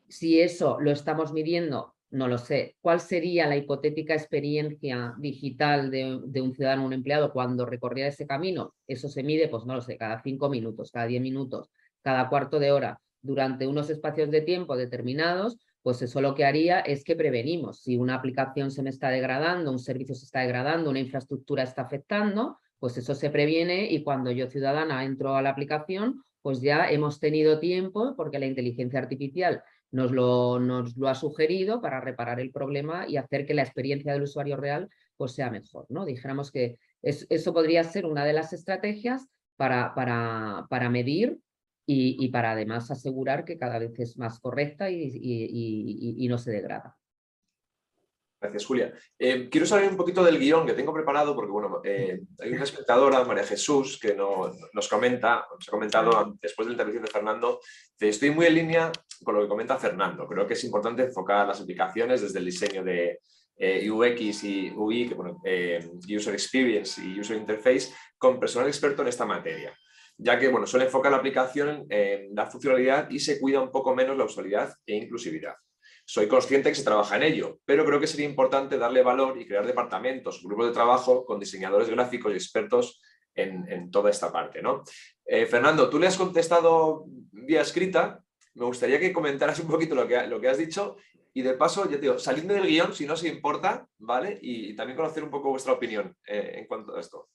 si eso lo estamos midiendo, no lo sé, ¿cuál sería la hipotética experiencia digital de un ciudadano, un empleado, cuando recorría ese camino? Eso se mide, pues no lo sé, cada 5 minutos, cada 10 minutos, cada cuarto de hora, durante unos espacios de tiempo determinados. Pues eso lo que haría es que prevenimos. Si una aplicación se me está degradando, un servicio se está degradando, una infraestructura está afectando, pues eso se previene y cuando yo, ciudadana, entro a la aplicación, pues ya hemos tenido tiempo, porque la inteligencia artificial nos lo ha sugerido, para reparar el problema y hacer que la experiencia del usuario real pues sea mejor, ¿no? Dijéramos que eso podría ser una de las estrategias para medir y para además asegurar que cada vez es más correcta y no se degrada. Gracias, Julia. Quiero saber un poquito del guión que tengo preparado, porque bueno, hay una espectadora, María Jesús, que nos ha comentado después de la intervención de Fernando, que estoy muy en línea con lo que comenta Fernando. Creo que es importante enfocar las aplicaciones desde el diseño de UX y UI, User Experience y User Interface, con personal experto en esta materia, ya que bueno, suele enfocar la aplicación en la funcionalidad y se cuida un poco menos la usabilidad e inclusividad. Soy consciente que se trabaja en ello, pero creo que sería importante darle valor y crear departamentos, grupos de trabajo con diseñadores gráficos y expertos en toda esta parte, ¿no? Fernando, tú le has contestado vía escrita. Me gustaría que comentaras un poquito lo que has dicho y de paso, ya te digo, saliendo del guión, si no se importa, ¿vale? Y también conocer un poco vuestra opinión en cuanto a esto.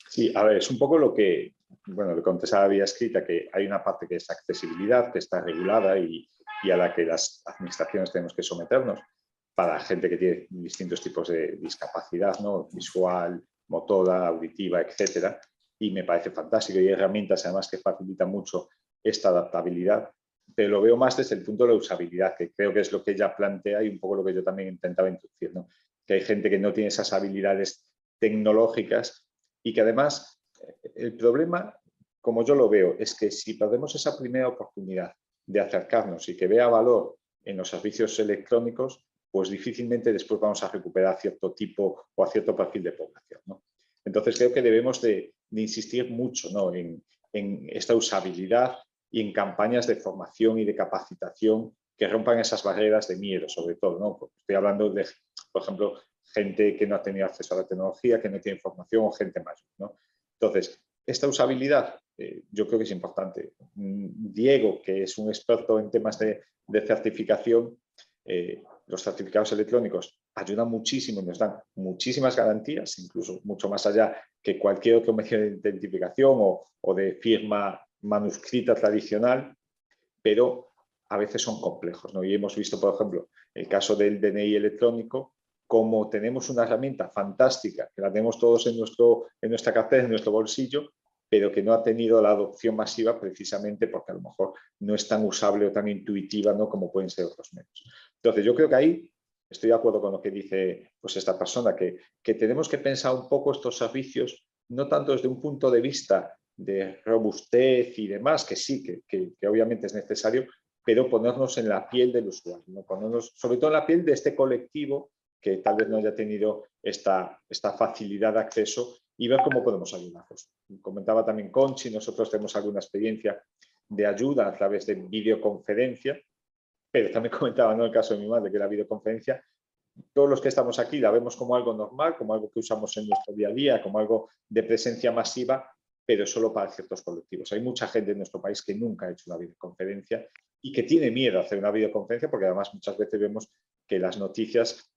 Sí, a ver, es un poco lo que, bueno, le contestaba vía escrita, que hay una parte que es accesibilidad, que está regulada y a la que las administraciones tenemos que someternos. para gente que tiene distintos tipos de discapacidad, ¿no? Visual, motora, auditiva, etcétera, y me parece fantástico. Y hay herramientas además que facilitan mucho esta adaptabilidad, pero lo veo más desde el punto de la usabilidad, que creo que es lo que ella plantea y un poco lo que yo también intentaba introducir, ¿no? Que hay gente que no tiene esas habilidades tecnológicas y que además el problema, como yo lo veo, es que si perdemos esa primera oportunidad de acercarnos y que vea valor en los servicios electrónicos, pues difícilmente después vamos a recuperar cierto tipo o a cierto perfil de población, ¿no? Entonces creo que debemos de insistir mucho, ¿no? en esta usabilidad y en campañas de formación y de capacitación que rompan esas barreras de miedo, sobre todo, ¿no? Porque estoy hablando de, por ejemplo, gente que no ha tenido acceso a la tecnología, que no tiene información o gente mayor, ¿no? Entonces, esta usabilidad yo creo que es importante. Diego, que es un experto en temas de certificación, los certificados electrónicos ayudan muchísimo y nos dan muchísimas garantías, incluso mucho más allá que cualquier otro medio de identificación o de firma manuscrita tradicional, pero a veces son complejos, ¿no? Y hemos visto, por ejemplo, el caso del DNI electrónico, como tenemos una herramienta fantástica, que la tenemos todos en nuestra cartera, en nuestro bolsillo, pero que no ha tenido la adopción masiva precisamente porque a lo mejor no es tan usable o tan intuitiva, ¿no? Como pueden ser otros medios. Entonces, yo creo que ahí estoy de acuerdo con lo que dice pues, esta persona, que tenemos que pensar un poco estos servicios, no tanto desde un punto de vista de robustez y demás, que sí, que obviamente es necesario, pero ponernos en la piel del usuario, ¿no? Ponernos sobre todo en la piel de este colectivo que tal vez no haya tenido esta facilidad de acceso y ver cómo podemos ayudarlos. Comentaba también Conchi, nosotros tenemos alguna experiencia de ayuda a través de videoconferencia, pero también comentaba, ¿no?, el caso de mi madre, que la videoconferencia, todos los que estamos aquí la vemos como algo normal, como algo que usamos en nuestro día a día, como algo de presencia masiva, pero solo para ciertos colectivos. Hay mucha gente en nuestro país que nunca ha hecho una videoconferencia y que tiene miedo a hacer una videoconferencia porque además muchas veces vemos que las noticias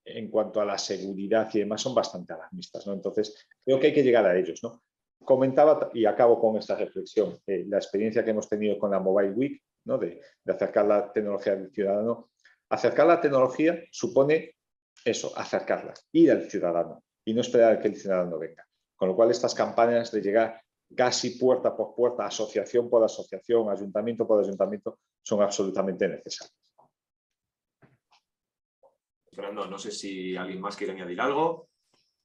en cuanto a la seguridad y demás son bastante alarmistas, ¿no? Entonces, creo que hay que llegar a ellos, ¿no? Comentaba, y acabo con esta reflexión, la experiencia que hemos tenido con la Mobile Week, ¿no? de acercar la tecnología al ciudadano. Acercar la tecnología supone eso, acercarla, ir al ciudadano y no esperar a que el ciudadano venga. Con lo cual, estas campañas de llegar casi puerta por puerta, asociación por asociación, ayuntamiento por ayuntamiento, son absolutamente necesarias. Fernando, no sé si alguien más quiere añadir algo.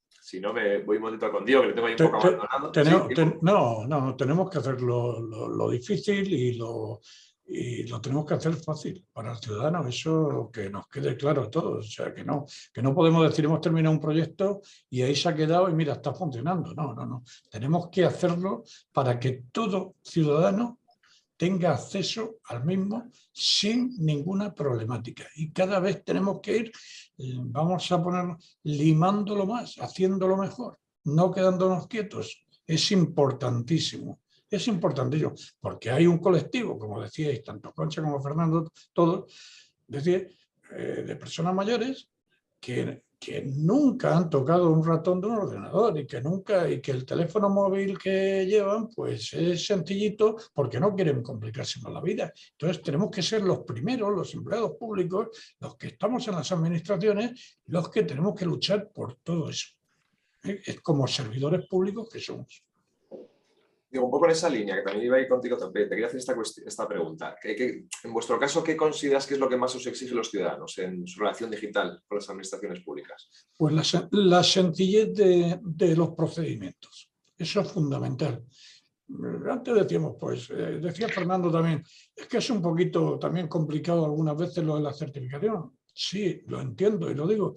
Si no, me voy un momento con Diego, que le tengo ahí un poco abandonado. No, tenemos que hacer lo difícil y lo tenemos que hacer fácil para el ciudadano. Eso que nos quede claro a todos. O sea, que no podemos decir hemos terminado un proyecto y ahí se ha quedado y mira, está funcionando. No. Tenemos que hacerlo para que todo ciudadano tenga acceso al mismo sin ninguna problemática. Y cada vez tenemos que ir, vamos a poner, limándolo más, haciéndolo mejor, no quedándonos quietos. Es importantísimo, porque hay un colectivo, como decíais, tanto Concha como Fernando, todos, decir, de personas mayores que nunca han tocado un ratón de un ordenador y que el teléfono móvil que llevan pues es sencillito porque no quieren complicarse más la vida. Entonces tenemos que ser los primeros, los empleados públicos, los que estamos en las administraciones, los que tenemos que luchar por todo eso. Es como servidores públicos que somos. Digo, un poco en esa línea, que también iba a ir contigo también, te quería hacer esta pregunta. En vuestro caso, ¿qué consideras que es lo que más os exigen los ciudadanos en su relación digital con las administraciones públicas? Pues la sencillez de los procedimientos. Eso es fundamental. Antes decíamos, decía Fernando también, es que es un poquito también complicado algunas veces lo de la certificación. Sí, lo entiendo y lo digo.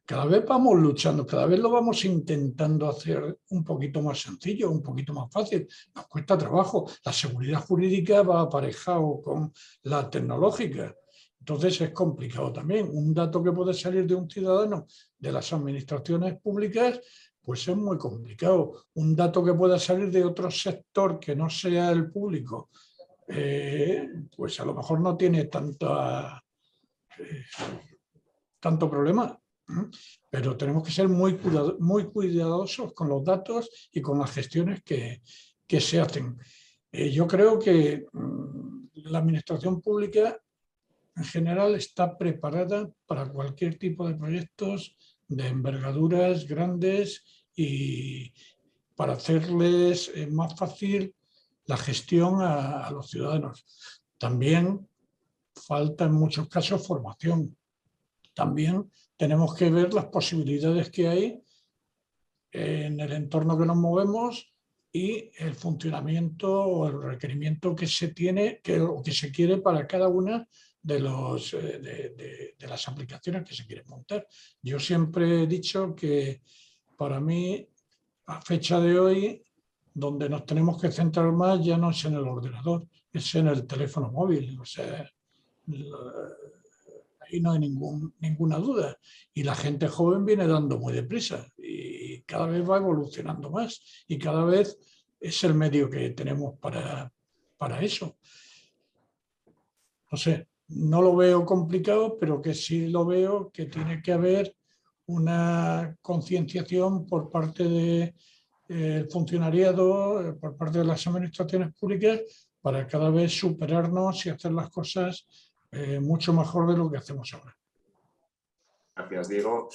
Cada vez vamos luchando, cada vez lo vamos intentando hacer un poquito más sencillo, un poquito más fácil. Nos cuesta trabajo. La seguridad jurídica va aparejado con la tecnológica. Entonces es complicado también. Un dato que puede salir de un ciudadano de las administraciones públicas, pues es muy complicado. Un dato que pueda salir de otro sector que no sea el público, pues a lo mejor no tiene tanto problema. Pero tenemos que ser muy cuidadosos con los datos y con las gestiones que se hacen. Yo creo que la administración pública en general está preparada para cualquier tipo de proyectos de envergaduras grandes y para hacerles más fácil la gestión a los ciudadanos. También falta en muchos casos formación. También tenemos que ver las posibilidades que hay en el entorno que nos movemos y el funcionamiento o el requerimiento que se tiene o que se quiere para cada una de las aplicaciones que se quieren montar. Yo siempre he dicho que para mí, a fecha de hoy, donde nos tenemos que centrar más ya no es en el ordenador, es en el teléfono móvil. O sea, ahí no hay ninguna duda. Y la gente joven viene dando muy deprisa y cada vez va evolucionando más y cada vez es el medio que tenemos para eso. No sé, no lo veo complicado, pero que sí lo veo que tiene que haber una concienciación por parte del funcionariado, por parte de las administraciones públicas, para cada vez superarnos y hacer las cosas mucho mejor de lo que hacemos ahora. Gracias, Diego.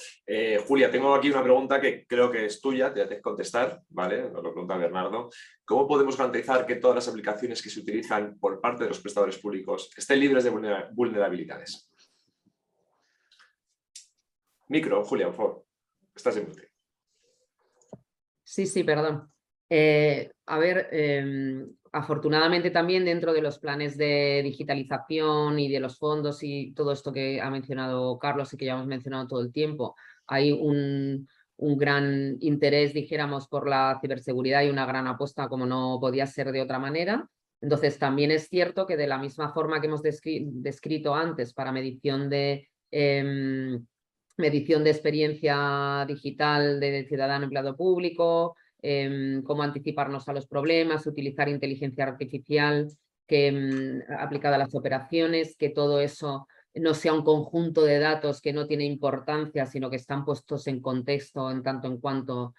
Julia, tengo aquí una pregunta que creo que es tuya, te tienes que contestar, ¿vale? Nos lo pregunta Bernardo. ¿Cómo podemos garantizar que todas las aplicaciones que se utilizan por parte de los prestadores públicos estén libres de vulnerabilidades? Micro, Julia, por favor. Estás en mute. Sí, perdón. A ver, afortunadamente también dentro de los planes de digitalización y de los fondos y todo esto que ha mencionado Carlos y que ya hemos mencionado todo el tiempo, hay un gran interés, dijéramos, por la ciberseguridad y una gran apuesta como no podía ser de otra manera. Entonces también es cierto que de la misma forma que hemos descrito antes para medición de experiencia digital de ciudadano empleado público, cómo anticiparnos a los problemas, utilizar inteligencia artificial aplicada a las operaciones, que todo eso no sea un conjunto de datos que no tiene importancia, sino que están puestos en contexto en tanto en cuanto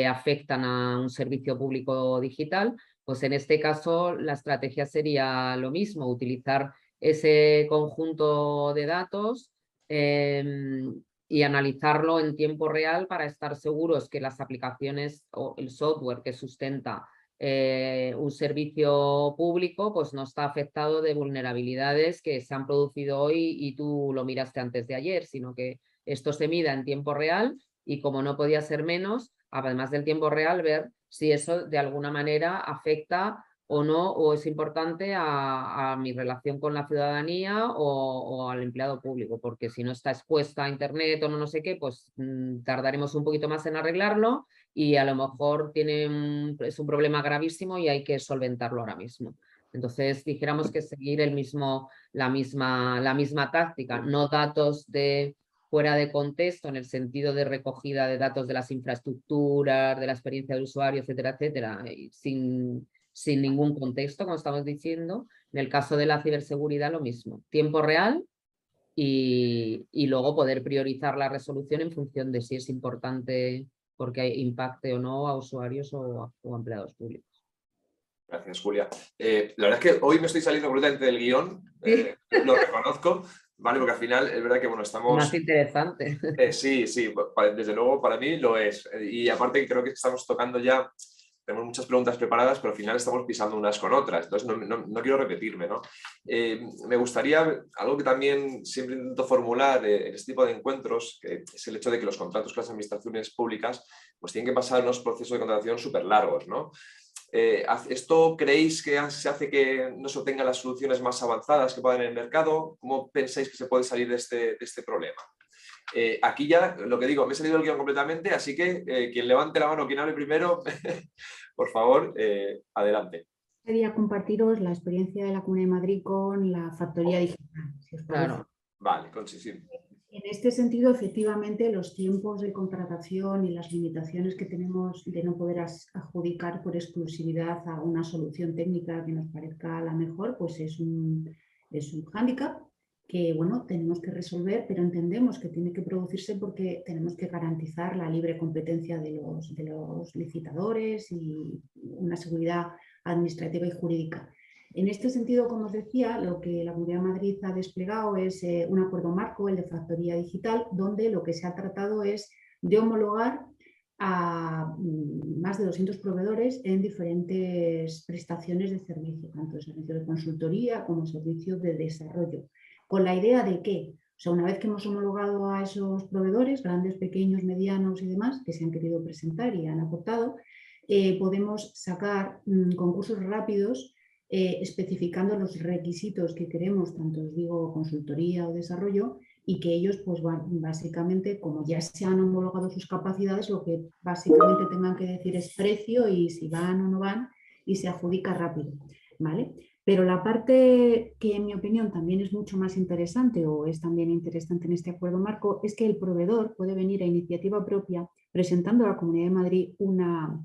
afectan a un servicio público digital. Pues en este caso la estrategia sería lo mismo, utilizar ese conjunto de datos y analizarlo en tiempo real para estar seguros que las aplicaciones o el software que sustenta un servicio público pues no está afectado de vulnerabilidades que se han producido hoy y tú lo miraste antes de ayer, sino que esto se mida en tiempo real y como no podía ser menos, además del tiempo real, ver si eso de alguna manera afecta o no, o es importante a mi relación con la ciudadanía o al empleado público, porque si no está expuesta a internet o no sé qué, pues tardaremos un poquito más en arreglarlo y a lo mejor es un problema gravísimo y hay que solventarlo ahora mismo. Entonces dijéramos que seguir la misma táctica, no datos fuera de contexto en el sentido de recogida de datos de las infraestructuras, de la experiencia del usuario, etcétera, etcétera, sin ningún contexto, como estamos diciendo. En el caso de la ciberseguridad, lo mismo. Tiempo real y luego poder priorizar la resolución en función de si es importante porque impacte o no a usuarios o a empleados públicos. Gracias, Julia. La verdad es que hoy me estoy saliendo completamente del guión, lo reconozco, ¿vale? Porque al final es verdad que bueno, estamos... Más interesante. Sí, desde luego para mí lo es. Y aparte creo que estamos tocando ya... Tenemos muchas preguntas preparadas, pero al final estamos pisando unas con otras. Entonces, no quiero repetirme, ¿no? Me gustaría, algo que también siempre intento formular en este tipo de encuentros, que es el hecho de que los contratos con las administraciones públicas pues tienen que pasar unos procesos de contratación súper largos, ¿no? ¿Esto creéis que se hace que no se obtengan las soluciones más avanzadas que puedan en el mercado? ¿Cómo pensáis que se puede salir de este problema? Aquí ya, lo que digo, me he salido del guión completamente, así que quien levante la mano, quien hable primero, por favor, adelante. Quería compartiros la experiencia de la Comunidad de Madrid con la factoría digital, si os parece. Claro. Vale, sí. En este sentido, efectivamente, los tiempos de contratación y las limitaciones que tenemos de no poder adjudicar por exclusividad a una solución técnica que nos parezca la mejor, pues es un hándicap que bueno, tenemos que resolver, pero entendemos que tiene que producirse porque tenemos que garantizar la libre competencia de los licitadores y una seguridad administrativa y jurídica. En este sentido, como os decía, lo que la Comunidad de Madrid ha desplegado es un acuerdo marco, el de Factoría Digital, donde lo que se ha tratado es de homologar a más de 200 proveedores en diferentes prestaciones de servicio, tanto servicio de consultoría como servicio de desarrollo, con la idea de que, o sea, una vez que hemos homologado a esos proveedores, grandes, pequeños, medianos y demás, que se han querido presentar y han aportado, podemos sacar concursos rápidos especificando los requisitos que queremos, tanto os digo consultoría o desarrollo, y que ellos, pues básicamente, como ya se han homologado sus capacidades, lo que básicamente tengan que decir es precio y si van o no van, y se adjudica rápido, ¿vale? Pero la parte que, en mi opinión, también es mucho más interesante o es también interesante en este acuerdo marco, es que el proveedor puede venir a iniciativa propia presentando a la Comunidad de Madrid una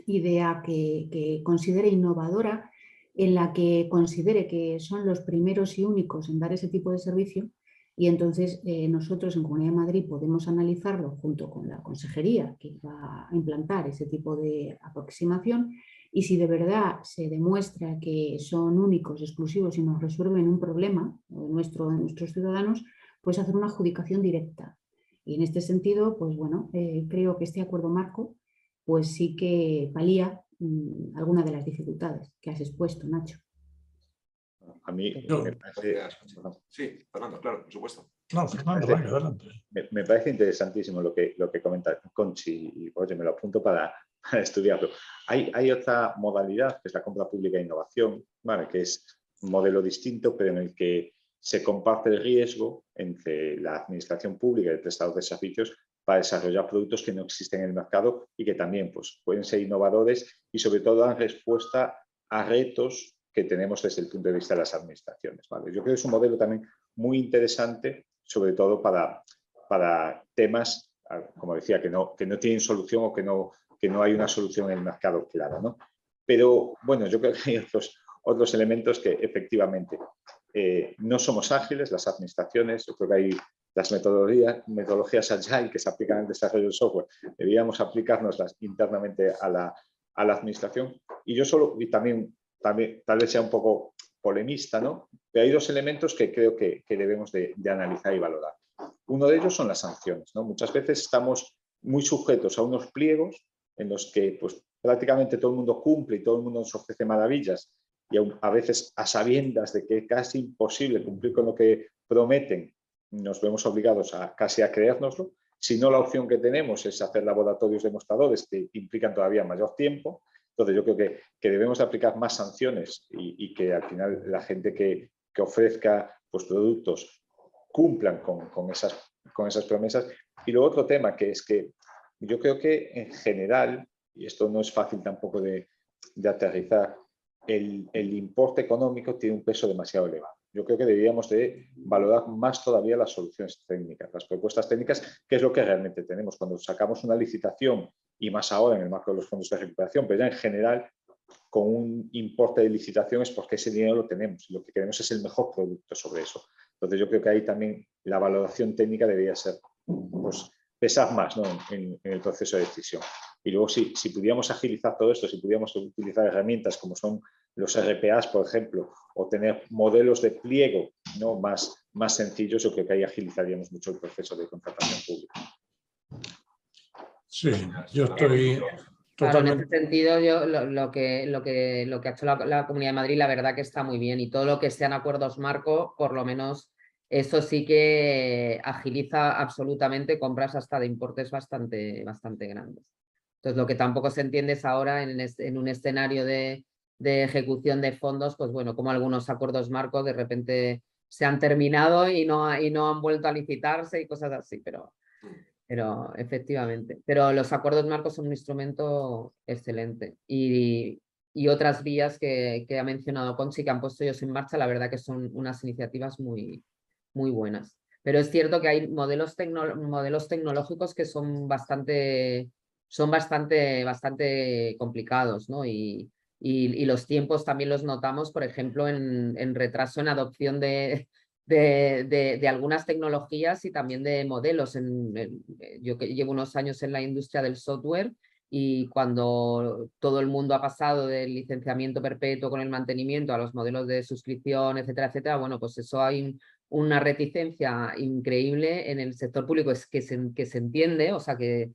idea que considere innovadora, en la que considere que son los primeros y únicos en dar ese tipo de servicio, y entonces nosotros en Comunidad de Madrid podemos analizarlo junto con la consejería que va a implantar ese tipo de aproximación, y si de verdad se demuestra que son únicos, exclusivos y nos resuelven un problema de nuestros ciudadanos, pues hacer una adjudicación directa. Y en este sentido, pues bueno, creo que este acuerdo marco pues sí que palía alguna de las dificultades que has expuesto, Nacho. A mí me parece... Sí, Fernando, claro, por supuesto. No, Fernando, venga, adelante. Me parece interesantísimo lo que comenta Conchi, y oye, me lo apunto para estudiarlo. Hay otra modalidad, que es la compra pública e innovación, ¿vale? Que es un modelo distinto, pero en el que se comparte el riesgo entre la administración pública y el prestador de servicios para desarrollar productos que no existen en el mercado y que también pues, pueden ser innovadores y sobre todo dan respuesta a retos que tenemos desde el punto de vista de las administraciones, ¿vale? Yo creo que es un modelo también muy interesante, sobre todo para temas, como decía, que no tienen solución o que no hay una solución en el mercado clara, ¿no? Pero bueno, yo creo que hay otros elementos que efectivamente no somos ágiles, las administraciones. Yo creo que hay las metodologías agile que se aplican en el desarrollo del software, deberíamos aplicárnoslas internamente a la administración. Y también tal vez sea un poco polemista, ¿no? Pero hay dos elementos que creo que debemos de analizar y valorar. Uno de ellos son las sanciones, ¿no? Muchas veces estamos muy sujetos a unos pliegos en los que pues, prácticamente todo el mundo cumple y todo el mundo nos ofrece maravillas, y a veces a sabiendas de que es casi imposible cumplir con lo que prometen, nos vemos obligados casi a creérnoslo. Si no, la opción que tenemos es hacer laboratorios demostradores que implican todavía mayor tiempo. Entonces yo creo que debemos aplicar más sanciones y que al final la gente que ofrezca pues, productos cumplan con esas promesas. Y luego otro tema que es que yo creo que en general, y esto no es fácil tampoco de aterrizar, el importe económico tiene un peso demasiado elevado. Yo creo que deberíamos de valorar más todavía las soluciones técnicas, las propuestas técnicas, que es lo que realmente tenemos. Cuando sacamos una licitación, y más ahora en el marco de los fondos de recuperación, pero ya en general, con un importe de licitación es porque ese dinero lo tenemos y lo que queremos es el mejor producto sobre eso. Entonces yo creo que ahí también la valoración técnica debería ser, pues, pesar más, ¿no? en el proceso de decisión. Y luego si pudiéramos agilizar todo esto, si pudiéramos utilizar herramientas como son los RPAs, por ejemplo, o tener modelos de pliego, ¿no? más sencillos, yo creo que ahí agilizaríamos mucho el proceso de contratación pública. Sí, yo estoy totalmente... Claro, en ese sentido, yo lo que ha hecho la Comunidad de Madrid, la verdad que está muy bien, y todo lo que sean acuerdos marco, por lo menos eso sí que agiliza absolutamente compras hasta de importes bastante grandes. Entonces, lo que tampoco se entiende es ahora en un escenario de ejecución de fondos, pues bueno, como algunos acuerdos marco de repente se han terminado y no han vuelto a licitarse y cosas así, pero efectivamente. Pero los acuerdos marcos son un instrumento excelente. Y otras vías que ha mencionado Conchi, que han puesto ellos en marcha, la verdad que son unas iniciativas muy, muy buenas. Pero es cierto que hay modelos tecnológicos que son bastante complicados, ¿no? Y los tiempos también los notamos, por ejemplo, en retraso en adopción de algunas tecnologías y también de modelos. Yo que llevo unos años en la industria del software y cuando todo el mundo ha pasado del licenciamiento perpetuo con el mantenimiento a los modelos de suscripción, etcétera, etcétera, bueno, pues eso hay una reticencia increíble en el sector público, es que se entiende, o sea, que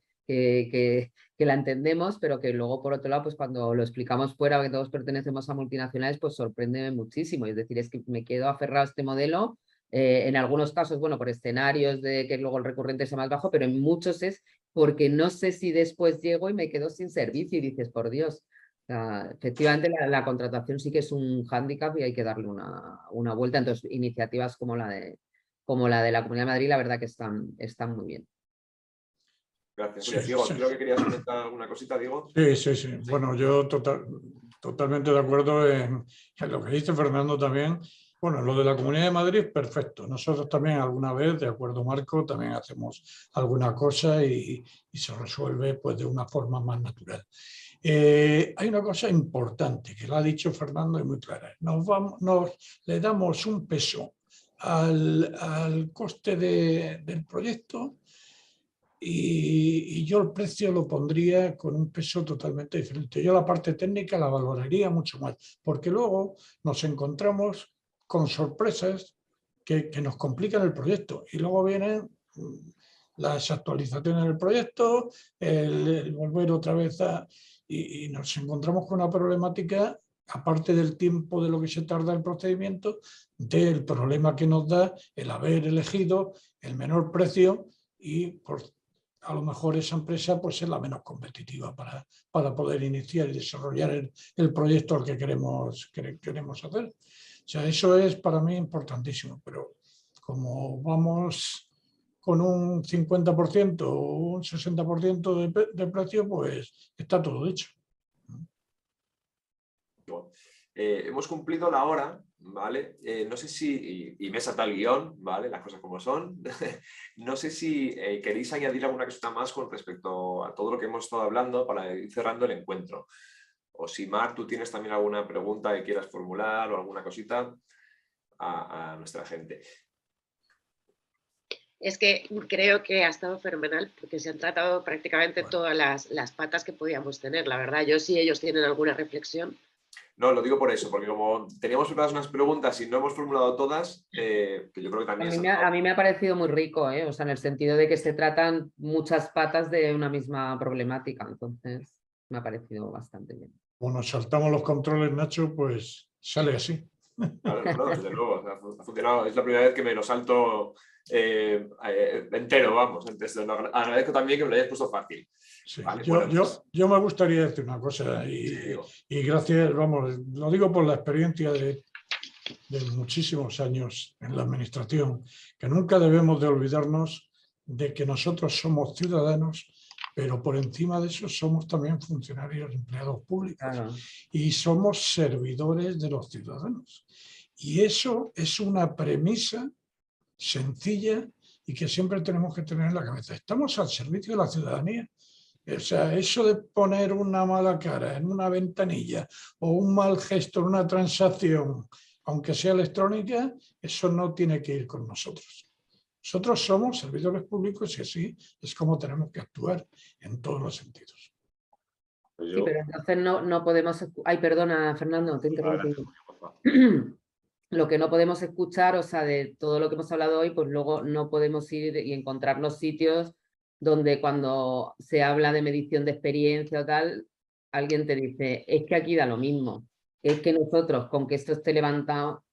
la entendemos, pero que luego, por otro lado, pues cuando lo explicamos fuera, que todos pertenecemos a multinacionales, pues sorprende muchísimo. Es decir, es que me quedo aferrado a este modelo, en algunos casos, bueno, por escenarios de que luego el recurrente sea más bajo, pero en muchos es porque no sé si después llego y me quedo sin servicio y dices, por Dios. O sea, efectivamente, la contratación sí que es un hándicap y hay que darle una vuelta. Entonces, iniciativas como la de la Comunidad de Madrid, la verdad que están muy bien. Gracias, Sí, Julia. Diego, sí. creo que querías comentar alguna cosita, Diego. Sí. Bueno, yo totalmente de acuerdo en lo que dice Fernando también. Bueno, lo de la Comunidad de Madrid, perfecto. Nosotros también alguna vez, de acuerdo Marco, también hacemos alguna cosa y se resuelve pues, de una forma más natural. Hay una cosa importante que lo ha dicho Fernando y muy clara. Le damos un peso al coste del proyecto y yo el precio lo pondría con un peso totalmente diferente. Yo la parte técnica la valoraría mucho más, porque luego nos encontramos con sorpresas que nos complican el proyecto y luego vienen las actualizaciones del proyecto, el volver otra vez y nos encontramos con una problemática, aparte del tiempo de lo que se tarda el procedimiento, del problema que nos da el haber elegido el menor precio y a lo mejor esa empresa pues, es la menos competitiva para poder iniciar y desarrollar el proyecto al que queremos hacer. O sea, eso es para mí importantísimo, pero como vamos con un 50% o un 60% de precio, pues está todo dicho. Hemos cumplido la hora, ¿vale? No sé si, y me salta el guión, ¿vale? Las cosas como son. No sé si queréis añadir alguna cosita más con respecto a todo lo que hemos estado hablando para ir cerrando el encuentro. O si, Mar, tú tienes también alguna pregunta que quieras formular o alguna cosita a nuestra gente. Es que creo que ha estado fenomenal porque se han tratado prácticamente todas las patas que podíamos tener, la verdad. Yo sí, ellos tienen alguna reflexión. No, lo digo por eso, porque como teníamos preparadas unas preguntas y no hemos formulado todas, que yo creo que también... A mí me ha parecido muy rico, o sea, en el sentido de que se tratan muchas patas de una misma problemática, entonces me ha parecido bastante bien. Cuando saltamos los controles, Nacho, pues sale así. Claro, no, desde luego, ha funcionado. Es la primera vez que me lo salto entero, vamos. Entonces, agradezco también que me lo hayas puesto fácil. Sí, vale, yo me gustaría decir una cosa y gracias, vamos, lo digo por la experiencia de muchísimos años en la administración, que nunca debemos de olvidarnos de que nosotros somos ciudadanos, pero por encima de eso somos también funcionarios, empleados públicos, claro, y somos servidores de los ciudadanos. Y eso es una premisa sencilla y que siempre tenemos que tener en la cabeza. Estamos al servicio de la ciudadanía. O sea, eso de poner una mala cara en una ventanilla o un mal gesto en una transacción, aunque sea electrónica, eso no tiene que ir con nosotros. Nosotros somos servidores públicos y así es como tenemos que actuar en todos los sentidos. Sí, pero entonces no podemos... Ay, perdona, Fernando, te he interrumpido. Lo que no podemos escuchar, o sea, de todo lo que hemos hablado hoy, pues luego no podemos ir y encontrar los sitios donde cuando se habla de medición de experiencia o tal, alguien te dice, es que aquí da lo mismo, es que nosotros con que esto esté levantado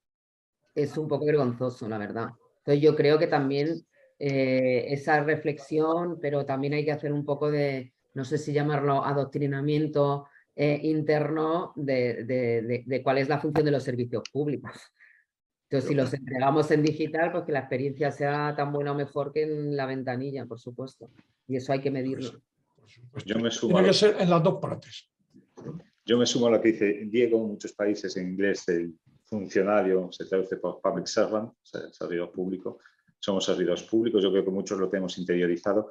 es un poco vergonzoso, la verdad. Entonces yo creo que también esa reflexión, pero también hay que hacer un poco de, no sé si llamarlo adoctrinamiento interno de cuál es la función de los servicios públicos. Entonces, si los entregamos en digital, pues que la experiencia sea tan buena o mejor que en la ventanilla, por supuesto. Y eso hay que medirlo. Yo me sumo Tiene que ser en las dos partes. Yo me sumo a lo que dice Diego. En muchos países en inglés el funcionario se traduce por public servant, o sea, servidor público. Somos servidores públicos, yo creo que muchos lo tenemos interiorizado.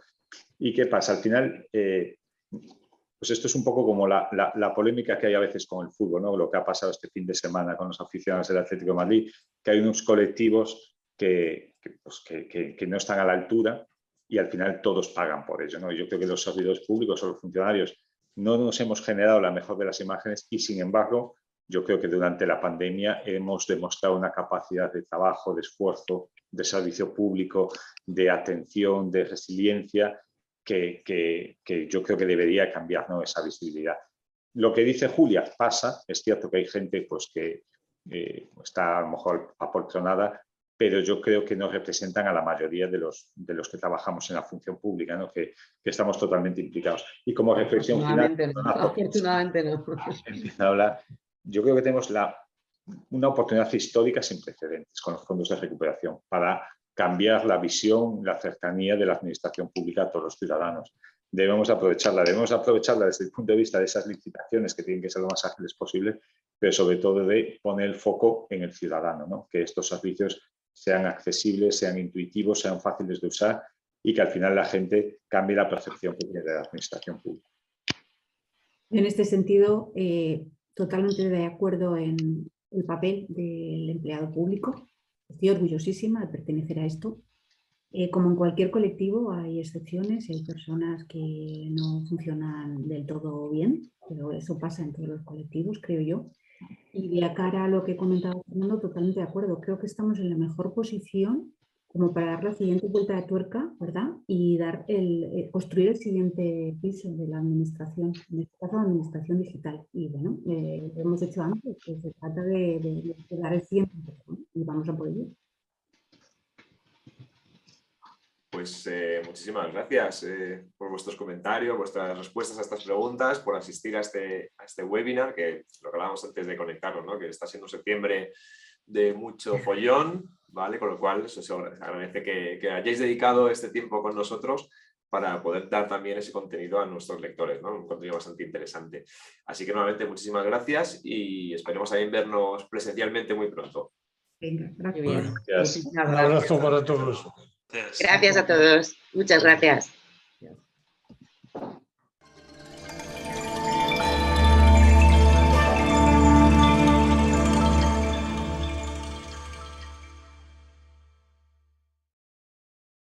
¿Y qué pasa? Al final, pues esto es un poco como la polémica que hay a veces con el fútbol, ¿no? Lo que ha pasado este fin de semana con los aficionados del Atlético de Madrid, que hay unos colectivos que no están a la altura y al final todos pagan por ello, ¿no? Yo creo que los servidores públicos o los funcionarios no nos hemos generado la mejor de las imágenes y, sin embargo, yo creo que durante la pandemia hemos demostrado una capacidad de trabajo, de esfuerzo, de servicio público, de atención, de resiliencia, que yo creo que debería cambiar, ¿no?, esa visibilidad. Lo que dice Julia pasa, es cierto que hay gente pues, que está a lo mejor apoltronada, pero yo creo que no representan a la mayoría de los que trabajamos en la función pública, ¿no?, que estamos totalmente implicados. Y como reflexión final, afortunadamente no. Empieza a hablar. Yo creo que tenemos una oportunidad histórica sin precedentes con los fondos de recuperación para cambiar la visión, la cercanía de la administración pública a todos los ciudadanos. Debemos aprovecharla desde el punto de vista de esas licitaciones que tienen que ser lo más ágiles posible, pero sobre todo de poner el foco en el ciudadano, ¿no?, que estos servicios sean accesibles, sean intuitivos, sean fáciles de usar y que al final la gente cambie la percepción que tiene de la administración pública. En este sentido, totalmente de acuerdo en el papel del empleado público. Estoy orgullosísima de pertenecer a esto. Como en cualquier colectivo hay excepciones, hay personas que no funcionan del todo bien, pero eso pasa en todos los colectivos, creo yo. Y de cara a lo que comentaba Fernando, totalmente de acuerdo. Creo que estamos en la mejor posición como para dar la siguiente vuelta de tuerca, ¿verdad? Y construir el siguiente piso de la administración, en este caso la administración digital. Y bueno, lo hemos hecho antes, que se trata de dar el siguiente paso, ¿no? Y vamos a por ello. Pues muchísimas gracias por vuestros comentarios, vuestras respuestas a estas preguntas, por asistir a este webinar, que lo que hablábamos antes de conectarnos, ¿no?, que está siendo septiembre de mucho follón, ¿vale? Con lo cual se agradece que hayáis dedicado este tiempo con nosotros para poder dar también ese contenido a nuestros lectores, ¿no? Un contenido bastante interesante. Así que nuevamente muchísimas gracias y esperemos también vernos presencialmente muy pronto. Venga, gracias. Muy bien. Gracias. Un abrazo para todos. Gracias a todos. Muchas gracias.